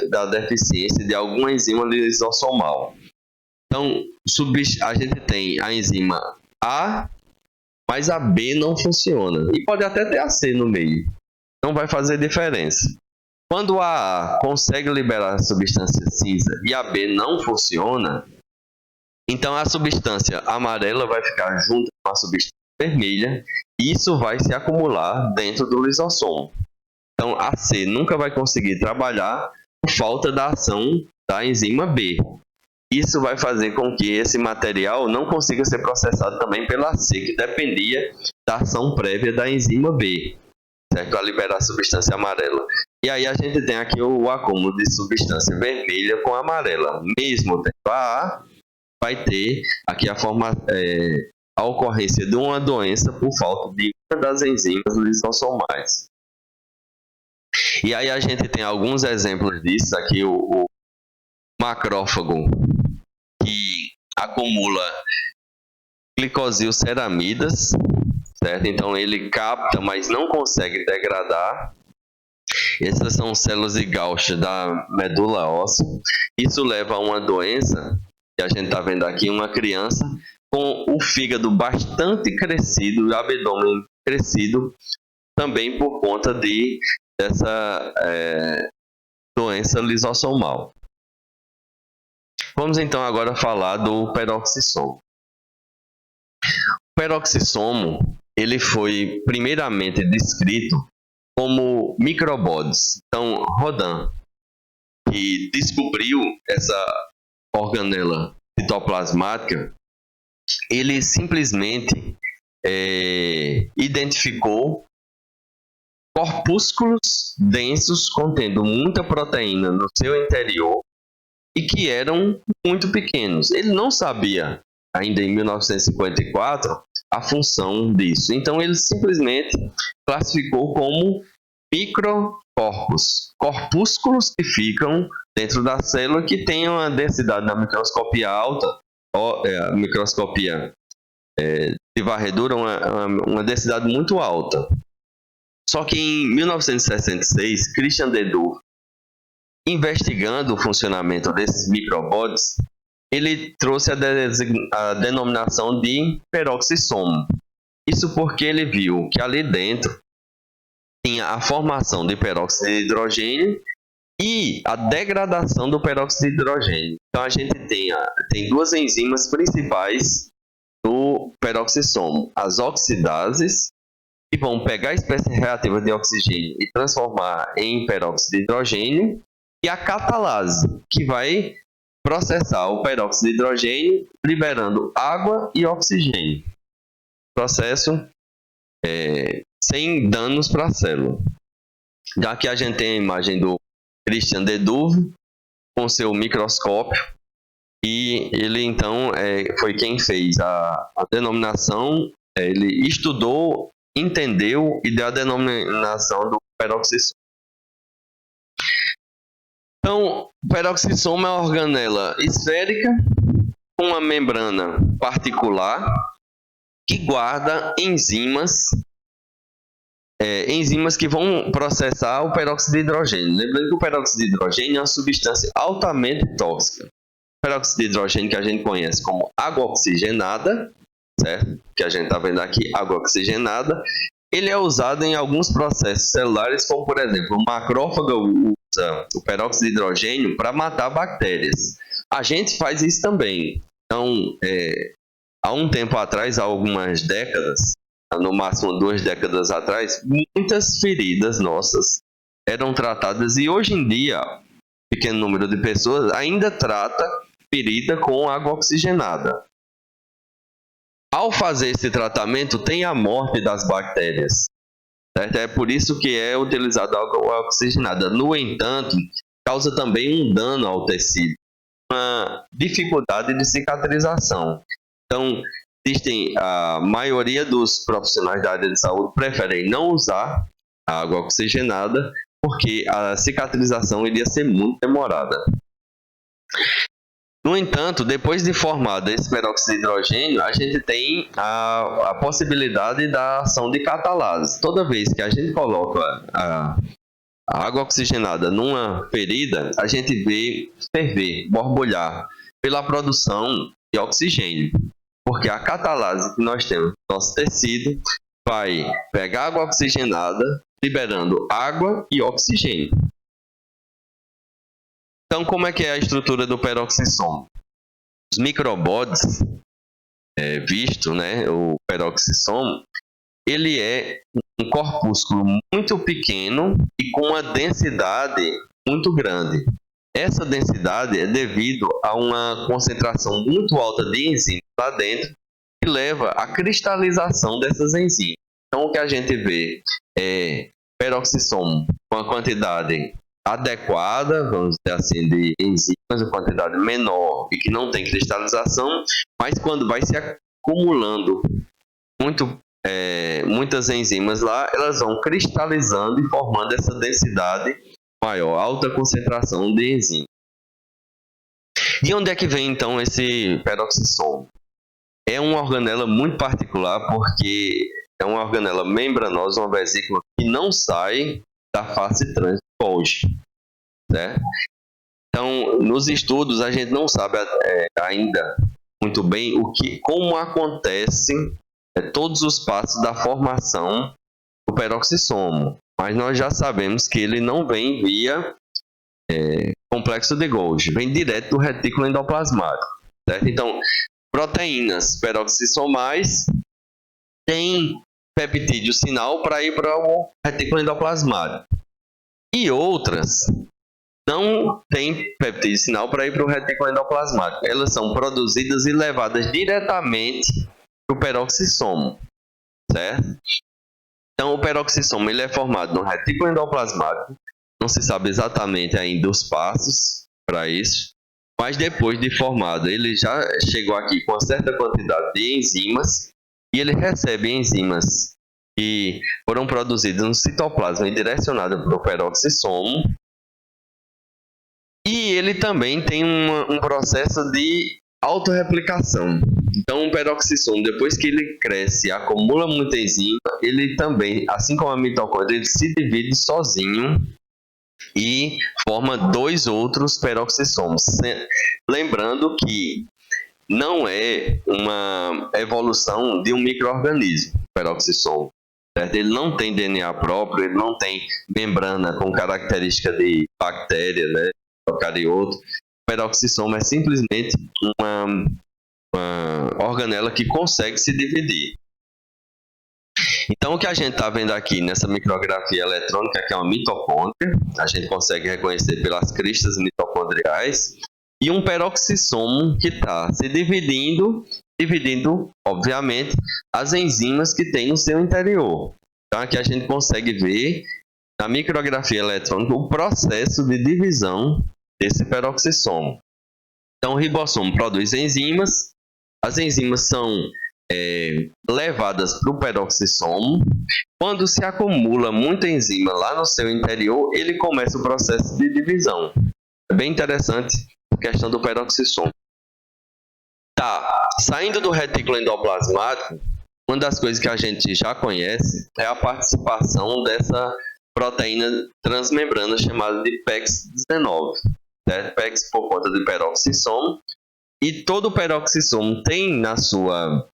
da deficiência de alguma enzima lisossomal? Então, a gente tem a enzima A, mas a B não funciona. E pode até ter a C no meio. Não vai fazer diferença. Quando a A consegue liberar a substância cinza e a B não funciona, então a substância amarela vai ficar junto com a substância vermelha e isso vai se acumular dentro do lisossomo. Então a C nunca vai conseguir trabalhar por falta da ação da enzima B. Isso vai fazer com que esse material não consiga ser processado também pela C, que dependia da ação prévia da enzima B, certo? A liberar a substância amarela. E aí a gente tem aqui o acúmulo de substância vermelha com amarela. Mesmo tendo a A, vai ter aqui a ocorrência de uma doença por falta de uma das enzimas lisossomais. E aí a gente tem alguns exemplos disso. Aqui o macrófago, que acumula glicosilceramidas, certo? Então ele capta, mas não consegue degradar. Essas são células de Gauch da medula óssea. Isso leva a uma doença, que a gente está vendo aqui, uma criança com o fígado bastante crescido, o abdômen crescido, também por conta dessa doença lisossomal. Vamos então agora falar do peroxissomo. O peroxissomo, ele foi primeiramente descrito como microbodies. Então, Rodin, que descobriu essa organela citoplasmática, ele simplesmente identificou corpúsculos densos contendo muita proteína no seu interior e que eram muito pequenos. Ele não sabia, ainda em 1954, a função disso. Então, ele simplesmente classificou como microcorpos, corpúsculos que ficam dentro da célula que têm uma densidade na microscopia alta, a microscopia de varredura uma densidade muito alta. Só que em 1966, Christian de Duve, investigando o funcionamento desses microbodes, ele trouxe a denominação de peroxisomo. Isso porque ele viu que ali dentro tinha a formação de peróxido de hidrogênio e a degradação do peróxido de hidrogênio. Então a gente tem duas enzimas principais do peroxisomo: as oxidases, que vão pegar a espécie reativa de oxigênio e transformar em peróxido de hidrogênio, e a catalase, que vai processar o peróxido de hidrogênio, liberando água e oxigênio. Processo sem danos para a célula. Já que a gente tem a imagem do Christian de Duve com seu microscópio, e ele então foi quem fez a denominação, ele estudou, entendeu e deu a denominação do peroxisomo. Então, o peroxisomo é uma organela esférica com uma membrana particular que guarda enzimas que vão processar o peróxido de hidrogênio. Lembrando que o peróxido de hidrogênio é uma substância altamente tóxica. O peróxido de hidrogênio, que a gente conhece como água oxigenada, certo? Que a gente está vendo aqui, água oxigenada, ele é usado em alguns processos celulares, como por exemplo, o macrófago usa o peróxido de hidrogênio para matar bactérias. A gente faz isso também. Então, há um tempo atrás, há algumas décadas, no máximo 2 décadas atrás, muitas feridas nossas eram tratadas, e hoje em dia, um pequeno número de pessoas ainda trata ferida com água oxigenada. Ao fazer esse tratamento, tem a morte das bactérias, certo? É por isso que é utilizada água oxigenada. No entanto, causa também um dano ao tecido, uma dificuldade de cicatrização. Então, a maioria dos profissionais da área de saúde preferem não usar a água oxigenada, porque a cicatrização iria ser muito demorada. No entanto, depois de formado esse peróxido de hidrogênio, a gente tem a possibilidade da ação de catalase. Toda vez que a gente coloca a água oxigenada numa ferida, a gente vê ferver, borbulhar, pela produção de oxigênio. Porque a catalase que nós temos no nosso tecido vai pegar água oxigenada, liberando água e oxigênio. Então, como é que é a estrutura do peroxisomo? Os microbodes, visto, né, o peroxisomo, ele é um corpúsculo muito pequeno e com uma densidade muito grande. Essa densidade é devido a uma concentração muito alta de enzimas lá dentro, que leva à cristalização dessas enzimas. Então, o que a gente vê é peroxisomo com a quantidade adequada, vamos dizer assim, de enzimas, uma quantidade menor e que não tem cristalização, mas quando vai se acumulando muitas enzimas lá, elas vão cristalizando e formando essa densidade maior, alta concentração de enzima. E onde é que vem então esse peroxisomo? É uma organela muito particular, porque é uma organela membranosa, uma vesícula que não sai da face trans do Golgi, certo? Então, nos estudos a gente não sabe ainda muito bem como acontecem todos os passos da formação do peroxisomo, mas nós já sabemos que ele não vem via complexo de Golgi, vem direto do retículo endoplasmático, certo? Então, proteínas peroxissomais têm peptídeo sinal para ir para o retículo endoplasmático, e outras não têm peptídeo sinal para ir para o retículo endoplasmático. Elas são produzidas e levadas diretamente para o peroxisomo, certo? Então, o peroxisomo ele é formado no retículo endoplasmático. Não se sabe exatamente ainda os passos para isso, mas depois de formado, ele já chegou aqui com uma certa quantidade de enzimas, e ele recebe enzimas que foram produzidas no citoplasma e direcionadas para o peroxisomo. E ele também tem um processo de autorreplicação. Então, o peroxissomo, depois que ele cresce e acumula muita enzima, ele também, assim como a mitocôndria, ele se divide sozinho e forma 2 outros peroxissomos. Lembrando que não é uma evolução de um micro-organismo, o peroxissomo. Certo? Ele não tem DNA próprio, ele não tem membrana com característica de bactéria, né, eucarioto. O peroxissomo é simplesmente uma organela que consegue se dividir. Então, o que a gente está vendo aqui nessa micrografia eletrônica, que é uma mitocôndria, a gente consegue reconhecer pelas cristas mitocondriais, e um peroxissomo que está se dividindo, obviamente, as enzimas que tem no seu interior. Então, aqui a gente consegue ver, na micrografia eletrônica, o processo de divisão desse peroxissomo. Então, o ribossomo produz enzimas, as enzimas são levadas para o peroxissomo. Quando se acumula muita enzima lá no seu interior, ele começa o processo de divisão. É bem interessante a questão do peroxissomo. Tá, saindo do retículo endoplasmático, uma das coisas que a gente já conhece é a participação dessa proteína transmembrana chamada de PEX-19. Né? PEX por conta do peroxissomo. E todo peroxissomo tem na sua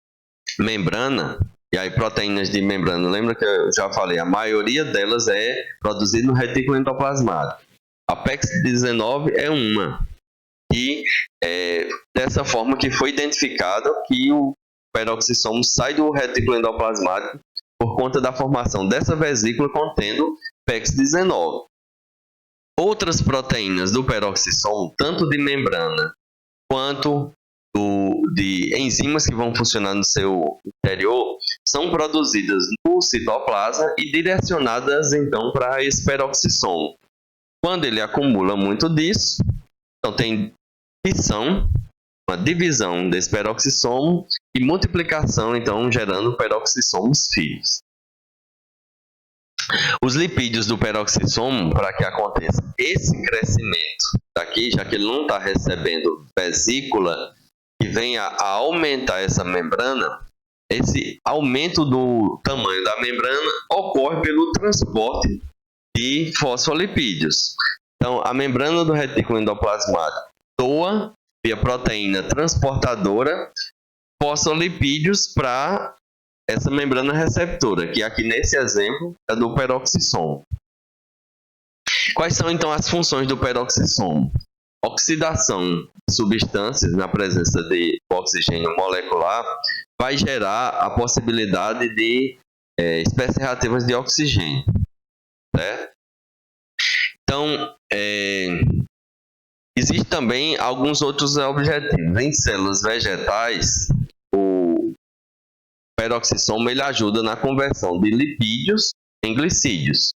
membrana, e aí proteínas de membrana, lembra que eu já falei, a maioria delas é produzida no retículo endoplasmático. A PEX-19 é uma. E dessa forma que foi identificado que o peroxissomo sai do retículo endoplasmático por conta da formação dessa vesícula contendo PEX-19. Outras proteínas do peroxissomo, tanto de membrana quanto de enzimas que vão funcionar no seu interior, são produzidas no citoplasma e direcionadas então para esse peroxissomo. Quando ele acumula muito disso, então tem uma divisão desse peroxissomo e multiplicação, então gerando peroxissomos filhos. Os lipídios do peroxissomo, para que aconteça esse crescimento daqui, já que ele não está recebendo vesícula que venha a aumentar essa membrana, esse aumento do tamanho da membrana ocorre pelo transporte de fosfolipídios. Então, a membrana do retículo endoplasmático doa via proteína transportadora fosfolipídios para essa membrana receptora, que aqui nesse exemplo é do peroxissomo. Quais são então as funções do peroxissomo? Oxidação de substâncias na presença de oxigênio molecular vai gerar a possibilidade de espécies reativas de oxigênio. Certo? Então, existem também alguns outros objetivos. Em células vegetais, o peroxissomo ele ajuda na conversão de lipídios em glicídios.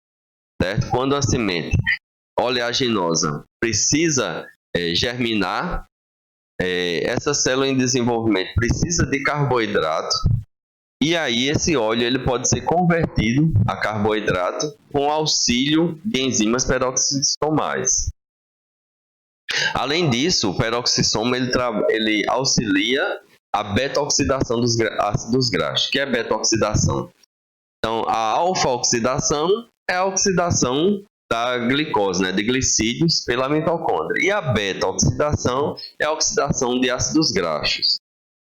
Certo? Quando a semente oleaginosa precisa germinar, essa célula em desenvolvimento precisa de carboidrato, e aí esse óleo ele pode ser convertido a carboidrato com auxílio de enzimas peroxissomais. Além disso, o peroxissomo ele auxilia a beta-oxidação dos ácidos graxos. O que é beta-oxidação? Então, a alfa-oxidação é a oxidação da glicose, né, de glicídios pela mitocôndria. E a beta-oxidação é a oxidação de ácidos graxos.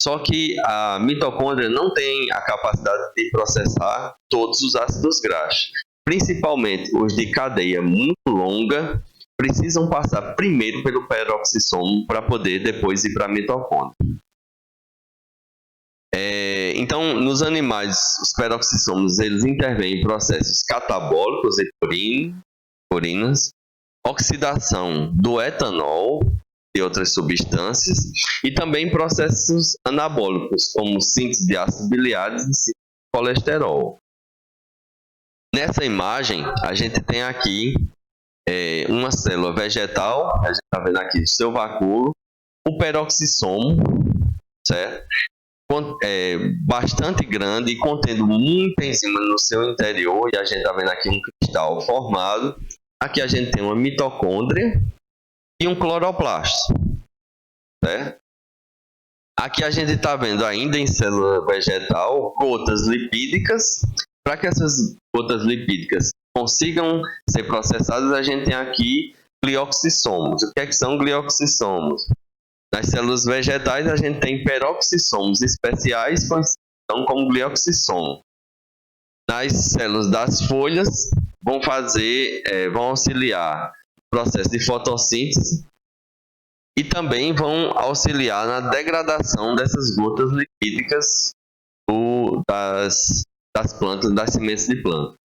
Só que a mitocôndria não tem a capacidade de processar todos os ácidos graxos. Principalmente os de cadeia muito longa precisam passar primeiro pelo peroxissomo para poder depois ir para a mitocôndria. Então, nos animais, os peroxissomos eles intervêm em processos catabólicos e purinas, oxidação do etanol e outras substâncias, e também processos anabólicos, como síntese de ácidos biliares e síntese de colesterol. Nessa imagem, a gente tem aqui uma célula vegetal, a gente está vendo aqui o seu vacúolo, o peroxissomo, certo? Bastante grande e contendo muita enzima no seu interior, e a gente está vendo aqui um cristal formado. Aqui a gente tem uma mitocôndria e um cloroplasto, certo? Aqui a gente está vendo ainda em célula vegetal gotas lipídicas. Para que essas gotas lipídicas consigam ser processadas, a gente tem aqui glioxissomos. O que é que são glioxissomos? Nas células vegetais a gente tem peroxissomos especiais conhecidos como glioxissomo. Nas células das folhas vão auxiliar o processo de fotossíntese e também vão auxiliar na degradação dessas gotas lipídicas das plantas, das sementes de planta.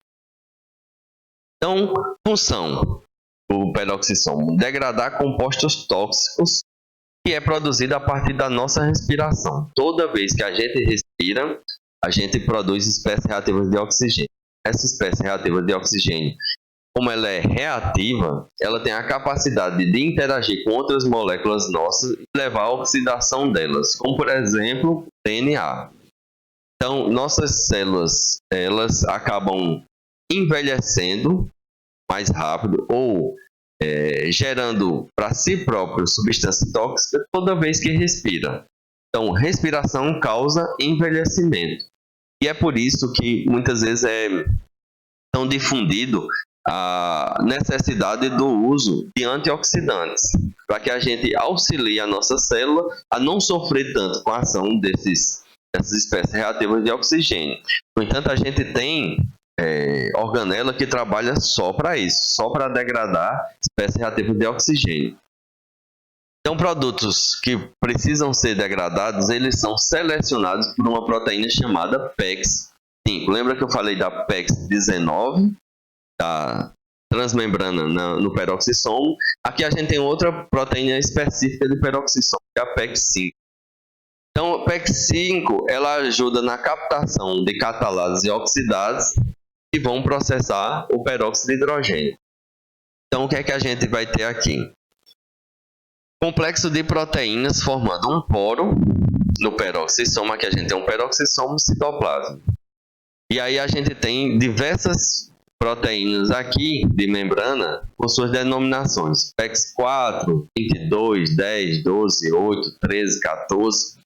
Então, função do peroxissomo: degradar compostos tóxicos que é produzido a partir da nossa respiração. Toda vez que a gente respira, a gente produz espécies reativas de oxigênio. Essa espécie reativa de oxigênio, como ela é reativa, ela tem a capacidade de interagir com outras moléculas nossas e levar à oxidação delas, como por exemplo, DNA. Então, nossas células, elas acabam envelhecendo mais rápido ou gerando para si próprio substância tóxica toda vez que respira. Então, respiração causa envelhecimento. E é por isso que muitas vezes é tão difundido a necessidade do uso de antioxidantes, para que a gente auxilie a nossa célula a não sofrer tanto com a ação dessas espécies reativas de oxigênio. No entanto, a gente tem organela que trabalha só para isso, só para degradar espécies reativas de oxigênio. Então, produtos que precisam ser degradados, eles são selecionados por uma proteína chamada PEX5. Lembra que eu falei da PEX19, da transmembrana no peroxissomo? Aqui a gente tem outra proteína específica do peroxissomo, que é a PEX5. Então, a PEX5 ela ajuda na captação de catalases e oxidases que vão processar o peróxido de hidrogênio. Então, o que é que a gente vai ter aqui? Complexo de proteínas formando um poro no peroxissomo. Aqui a gente tem um peroxissomo citoplasma. E aí a gente tem diversas proteínas aqui de membrana com suas denominações. PEX4, 22, 10, 12, 8, 13, 14.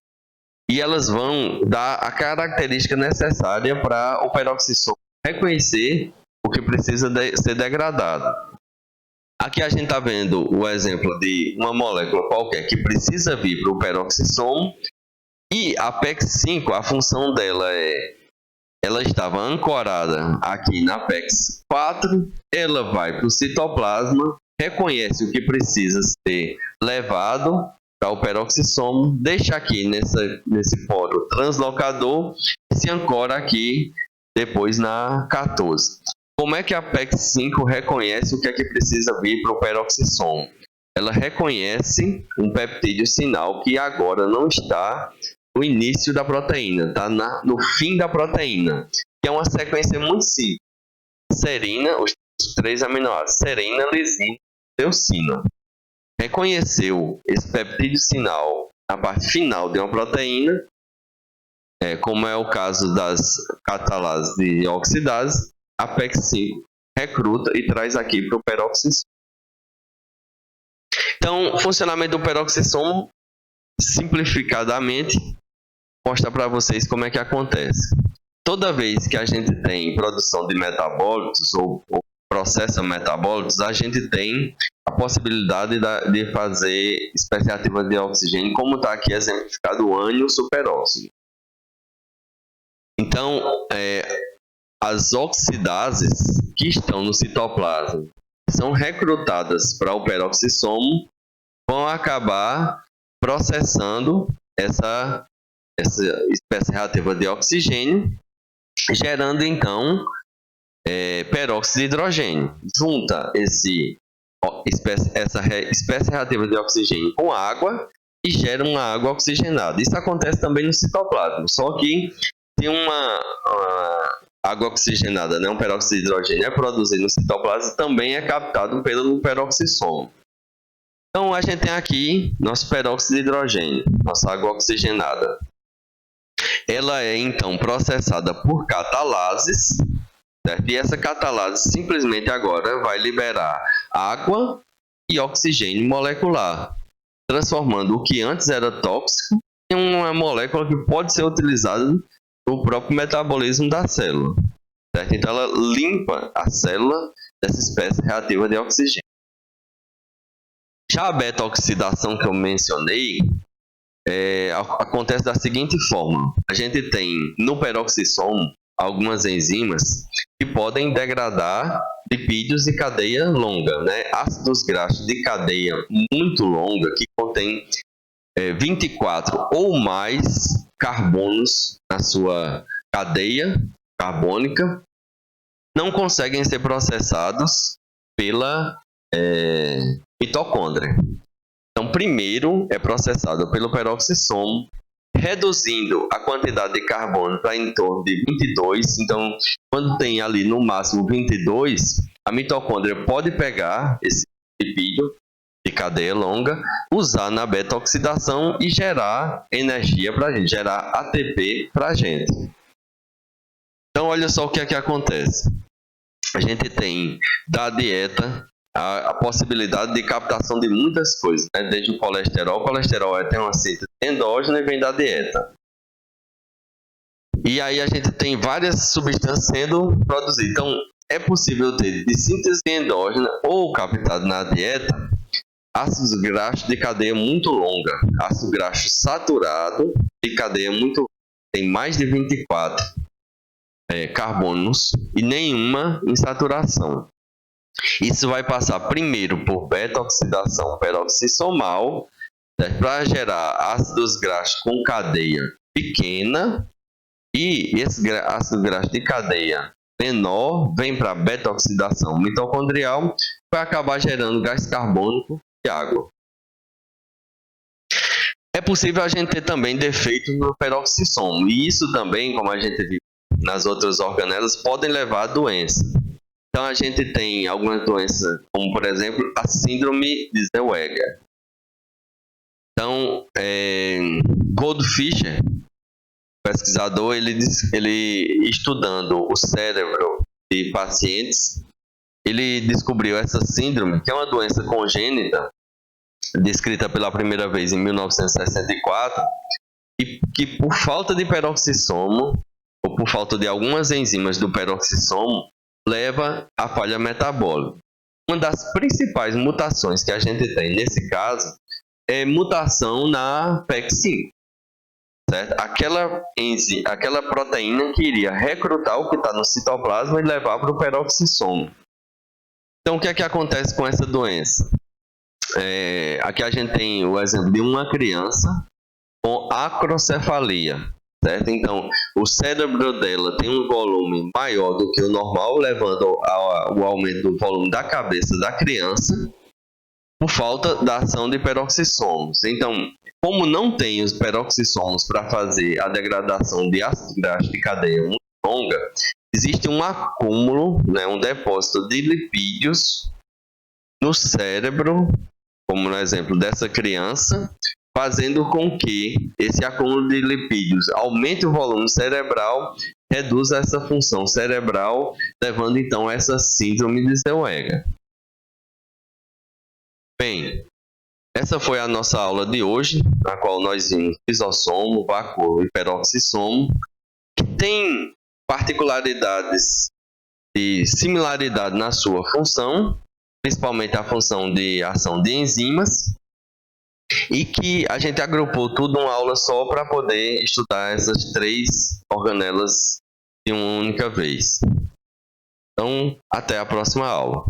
E elas vão dar a característica necessária para o peroxissomo reconhecer o que precisa ser degradado. Aqui a gente está vendo o exemplo de uma molécula qualquer que precisa vir para o peroxissomo, e a PEX5, a função dela ela estava ancorada aqui na PEX4, ela vai para o citoplasma, reconhece o que precisa ser levado para o peroxissomo, deixa aqui nesse poro translocador e se ancora aqui depois na 14. Como é que a PEX5 reconhece o que é que precisa vir para o peroxissomo? Ela reconhece um peptídeo sinal que agora não está no início da proteína, está no fim da proteína, que é uma sequência muito simples. Serina, os 3 aminoácidos, serina, lisina, leucina. Reconheceu esse peptídeo sinal na parte final de uma proteína, como é o caso das catalases e oxidases, a PEX5 recruta e traz aqui para o peroxissomo. Então, o funcionamento do peroxissomo, simplificadamente, mostra para vocês como é que acontece. Toda vez que a gente tem produção de metabólitos ou processa metabólitos, a gente tem a possibilidade de fazer espécie ativa de oxigênio, como está aqui exemplificado o ânion superóxido. Então, as oxidases que estão no citoplasma são recrutadas para o peroxissomo, vão acabar processando essa espécie reativa de oxigênio, gerando então peróxido de hidrogênio. Junta essa espécie reativa de oxigênio com água e gera uma água oxigenada. Isso acontece também no citoplasma, só que se uma água oxigenada, um peróxido de hidrogênio é produzido no citoplasma, também é captado pelo peroxissomo. Então a gente tem aqui nosso peróxido de hidrogênio, nossa água oxigenada. Ela é então processada por catalases, certo? E essa catalase simplesmente agora vai liberar água e oxigênio molecular, transformando o que antes era tóxico em uma molécula que pode ser utilizada no próprio metabolismo da célula, certo? Então ela limpa a célula dessa espécie reativa de oxigênio. Já a beta-oxidação que eu mencionei acontece da seguinte forma: a gente tem no peroxissomo algumas enzimas que podem degradar lipídios de cadeia longa, né? Ácidos graxos de cadeia muito longa que contém 24 ou mais carbonos na sua cadeia carbônica, não conseguem ser processados pela mitocôndria. Então, primeiro é processado pelo peroxissomo, reduzindo a quantidade de carbono para em torno de 22. Então, quando tem ali no máximo 22, a mitocôndria pode pegar esse lipídio de cadeia longa, usar na beta-oxidação e gerar energia para a gente, gerar ATP para a gente. Então, olha só o que é que acontece. A gente tem da dieta a possibilidade de captação de muitas coisas, né? Desde o colesterol. O colesterol tem uma síntese endógena e vem da dieta. E aí a gente tem várias substâncias sendo produzidas. Então, é possível ter de síntese endógena ou captado na dieta ácidos graxos de cadeia muito longa. Ácido graxo saturado de cadeia muito longa. Tem mais de 24 carbonos e nenhuma insaturação. Isso vai passar primeiro por beta-oxidação peroxissomal, para gerar ácidos graxos com cadeia pequena, e esse ácido graxo de cadeia menor vem para a beta-oxidação mitocondrial, vai acabar gerando gás carbônico e água. É possível a gente ter também defeito no peroxissomo, e isso também, como a gente viu nas outras organelas, podem levar a doença. Então, a gente tem algumas doenças, como, por exemplo, a síndrome de Zellweger. Então, Goldfischer, pesquisador, ele estudando o cérebro de pacientes, ele descobriu essa síndrome, que é uma doença congênita, descrita pela primeira vez em 1964, e que por falta de peroxissomo, ou por falta de algumas enzimas do peroxissomo, leva à falha metabólica. Uma das principais mutações que a gente tem nesse caso é mutação na PEC5, certo? Aquela proteína que iria recrutar o que está no citoplasma e levar para o peroxissomo. Então, o que é que acontece com essa doença? Aqui a gente tem o exemplo de uma criança com acrocefalia. Certo? Então, o cérebro dela tem um volume maior do que o normal, levando ao aumento do volume da cabeça da criança, por falta da ação de peroxissomos. Então, como não tem os peroxissomos para fazer a degradação de ácido graxo de cadeia muito longa, existe um acúmulo, né, um depósito de lipídios no cérebro, como no exemplo dessa criança, fazendo com que esse acúmulo de lipídios aumente o volume cerebral, reduza essa função cerebral, levando então a essa síndrome de Zellweger. Bem, essa foi a nossa aula de hoje, na qual nós vimos lisossomo, vacúolo e peroxissomo, que tem particularidades e similaridade na sua função, principalmente a função de ação de enzimas, e que a gente agrupou tudo em uma aula só para poder estudar essas 3 organelas de uma única vez. Então, até a próxima aula.